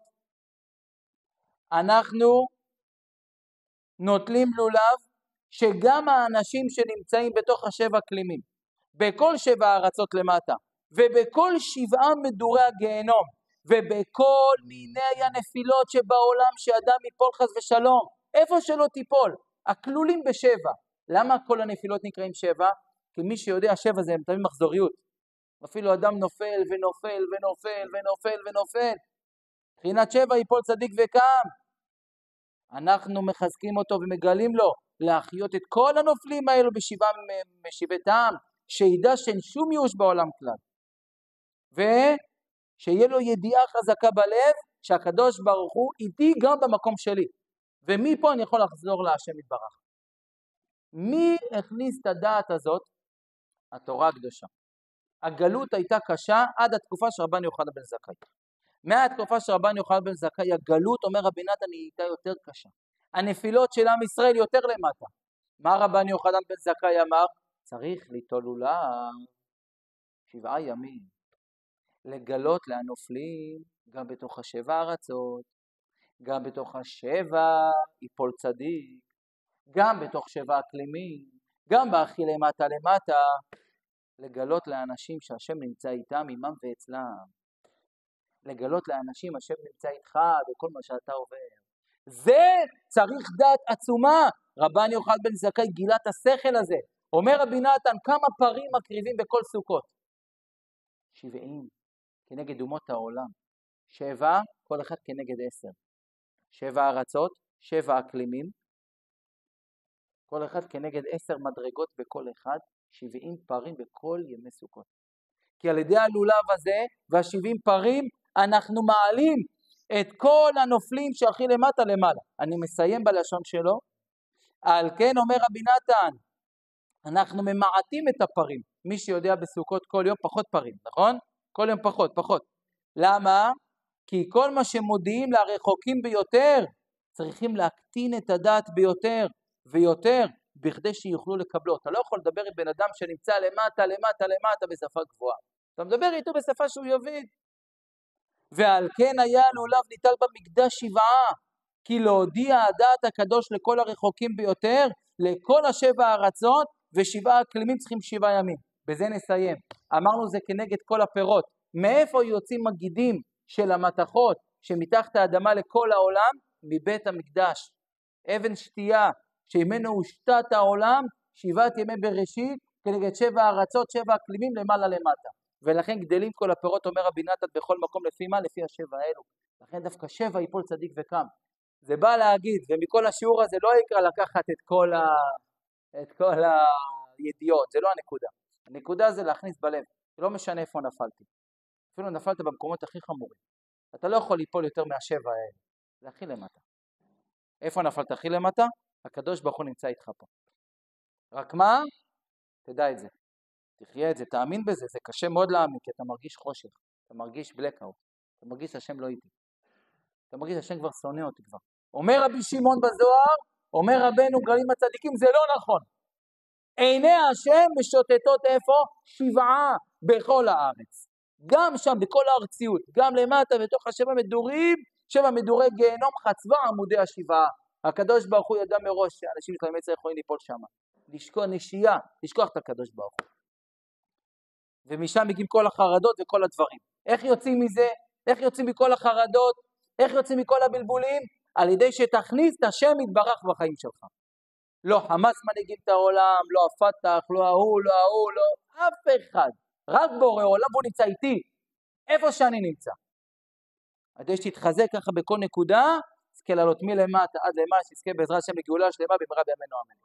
אנחנו נוטלים לולב, שגם האנשים שנמצאים בתוך 7 אקלימים, בכל 7 ארצות למטה, ובכל 7 מדורי הגיהנום, ובכל מיני הנפילות שבעולם שאדם ייפול חס ושלום, איפה שלא תיפול, הכלולים ב7. למה כל הנפילות נקראים 7? כי מי שיודע 7 זה תמיד מחזוריות. אפילו אדם נופל ונופל ונופל ונופל ונופל. בחינת 7 ייפול צדיק וקם. אנחנו מחזקים אותו ומגלים לו להחיות את כל הנופלים האלו ב7 משיבי טעם, שידע שאין שום ייאוש בעולם כלל. ושיהיה לו ידיעה חזקה בלב שהקדוש ברוך הוא איתי גם במקום שלי. ומפה אני יכול לחזור להשם יתברך. מי הכניס את הדעת הזאת? התורה הקדושה. הגלות הייתה קשה עד התקופה של רבן יוחנן בן זכאי. מהתקופה של רבן יוחנן בן זכאי, הגלות, אומר רבי נתן, היא הייתה יותר קשה. הנפילות של עם ישראל יותר למטה. מה רבן יוחנן בן זכאי אמר? צריך ליטול לולב 7 ימים. לגלות לנופלים גם בתוך 7 ארצות, גם בתוך 7 יפול צדיק, גם בתוך 7 אקלימים, גם בהכי למטה למטה, לגלות לאנשים שהשם נמצא איתם, עמם ואצלם. לגלות לאנשים השם נמצא איתך בכל מה שאתה עובר. זה צריך דעת עצומה. רבן יוחנן בן זכאי גילה את השכל הזה. אומר רבי נתן, כמה פרים מקריבים בכל סוכות? 70 כנגד אומות העולם. 7 כל אחד כנגד 10. 7 ארצות, 7 אקלימים, כל אחד כנגד 10 מדרגות בכל אחד, 70 פרים בכל ימי סוכות. כי על ידי הלולב הזה וה70 פרים, אנחנו מעלים את כל הנופלים שהכי למטה למעלה. אני מסיים בלשון שלו. על כן אומר רבי נתן, אנחנו ממעטים את הפרים. מי שיודע בסוכות כל יום פחות פרים, נכון? כל יום פחות. למה? כי כל מה שמודיעים לרחוקים ביותר, צריכים להקטין את הדעת ביותר ויותר, בכדי שיוכלו לקבלו. אתה לא יכול לדבר עם בן אדם שנמצא למטה בשפה גבוהה. אתה מדבר איתו בשפה שהוא יבין. ועל כן היה לולב ניטל במקדש 7, כי להודיע הדעת הקדוש לכל הרחוקים ביותר, לכל 7 הארצות, ו7 אקלימים צריכים 7 ימים. בזה נסיים. אמרנו זה כנגד כל הפירות. מאיפה יוצאים הגידים של המתכות שמתחת האדמה לכל העולם? מבית המקדש. אבן שתייה שממנו הושתת העולם, 7 ימי בראשית, כנגד 7 הארצות, 7 אקלימים למעלה למטה. ולכן גדלים כל הפירות, אומר רבי נתן, בכל מקום לפי מה? לפי 7 האלו. לכן דווקא 7 ייפול צדיק וקם. זה בא להגיד, ומכל השיעור הזה לא יקרא לקחת את כל הידיעות, זה לא הנקודה. הנקודה זה להכניס בלב, לא משנה איפה נפלתי. אפילו נפלת במקומות הכי חמורים. אתה לא יכול ליפול יותר מה7 האלה. זה הכי למטה. איפה נפלת הכי למטה? הקדוש ברוך הוא נמצא איתך פה. רק מה? תדע את זה. תחיה את זה, תאמין בזה, זה קשה מאוד להאמין, כי אתה מרגיש חושך, אתה מרגיש בלקאוט, אתה מרגיש השם לא איתי. אתה מרגיש השם כבר שונא אותי כבר. אומר רבי שמעון בזוהר, אומר רבנו גלים הצדיקים, זה לא נכון. עיני השם משוטטות איפה? 7 בכל הארץ. גם שם, בכל הארציות, גם למטה, בתוך 7 מדורים, 7 מדורי גיהנום, חצבה עמודי 7. הקדוש ברוך הוא ידע מראש שאנשים לפעמים יכולים ליפול שם. לשכוח את הקדוש ברוך הוא. ומשם מגיעים כל החרדות וכל הדברים. איך יוצאים מזה? איך יוצאים מכל החרדות? איך יוצאים מכל הבלבולים? על ידי שתכניס את השם יתברך בחיים שלך. לא חמאס מנהיגים את העולם, לא הפתח, לא ההוא, לא אף אחד. רק בורא עולם, בוא נמצא איתי. איפה שאני נמצא. על ידי שתתחזק ככה בכל נקודה, תזכה לעלות מלמטה עד למטה, שתזכה בעזרת השם לגאולה שלמה במהרה בימינו אמן.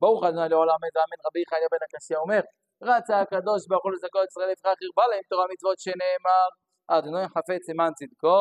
ברוך ה' לעולם אמן ואמן. רבי חנינא בן עקשיא אומר, רצה הקדוש ברוך הוא לזכות ישראל לפיכך הרבה להם תורה מצוות שנאמר, אדוני חפץ למען צדקו,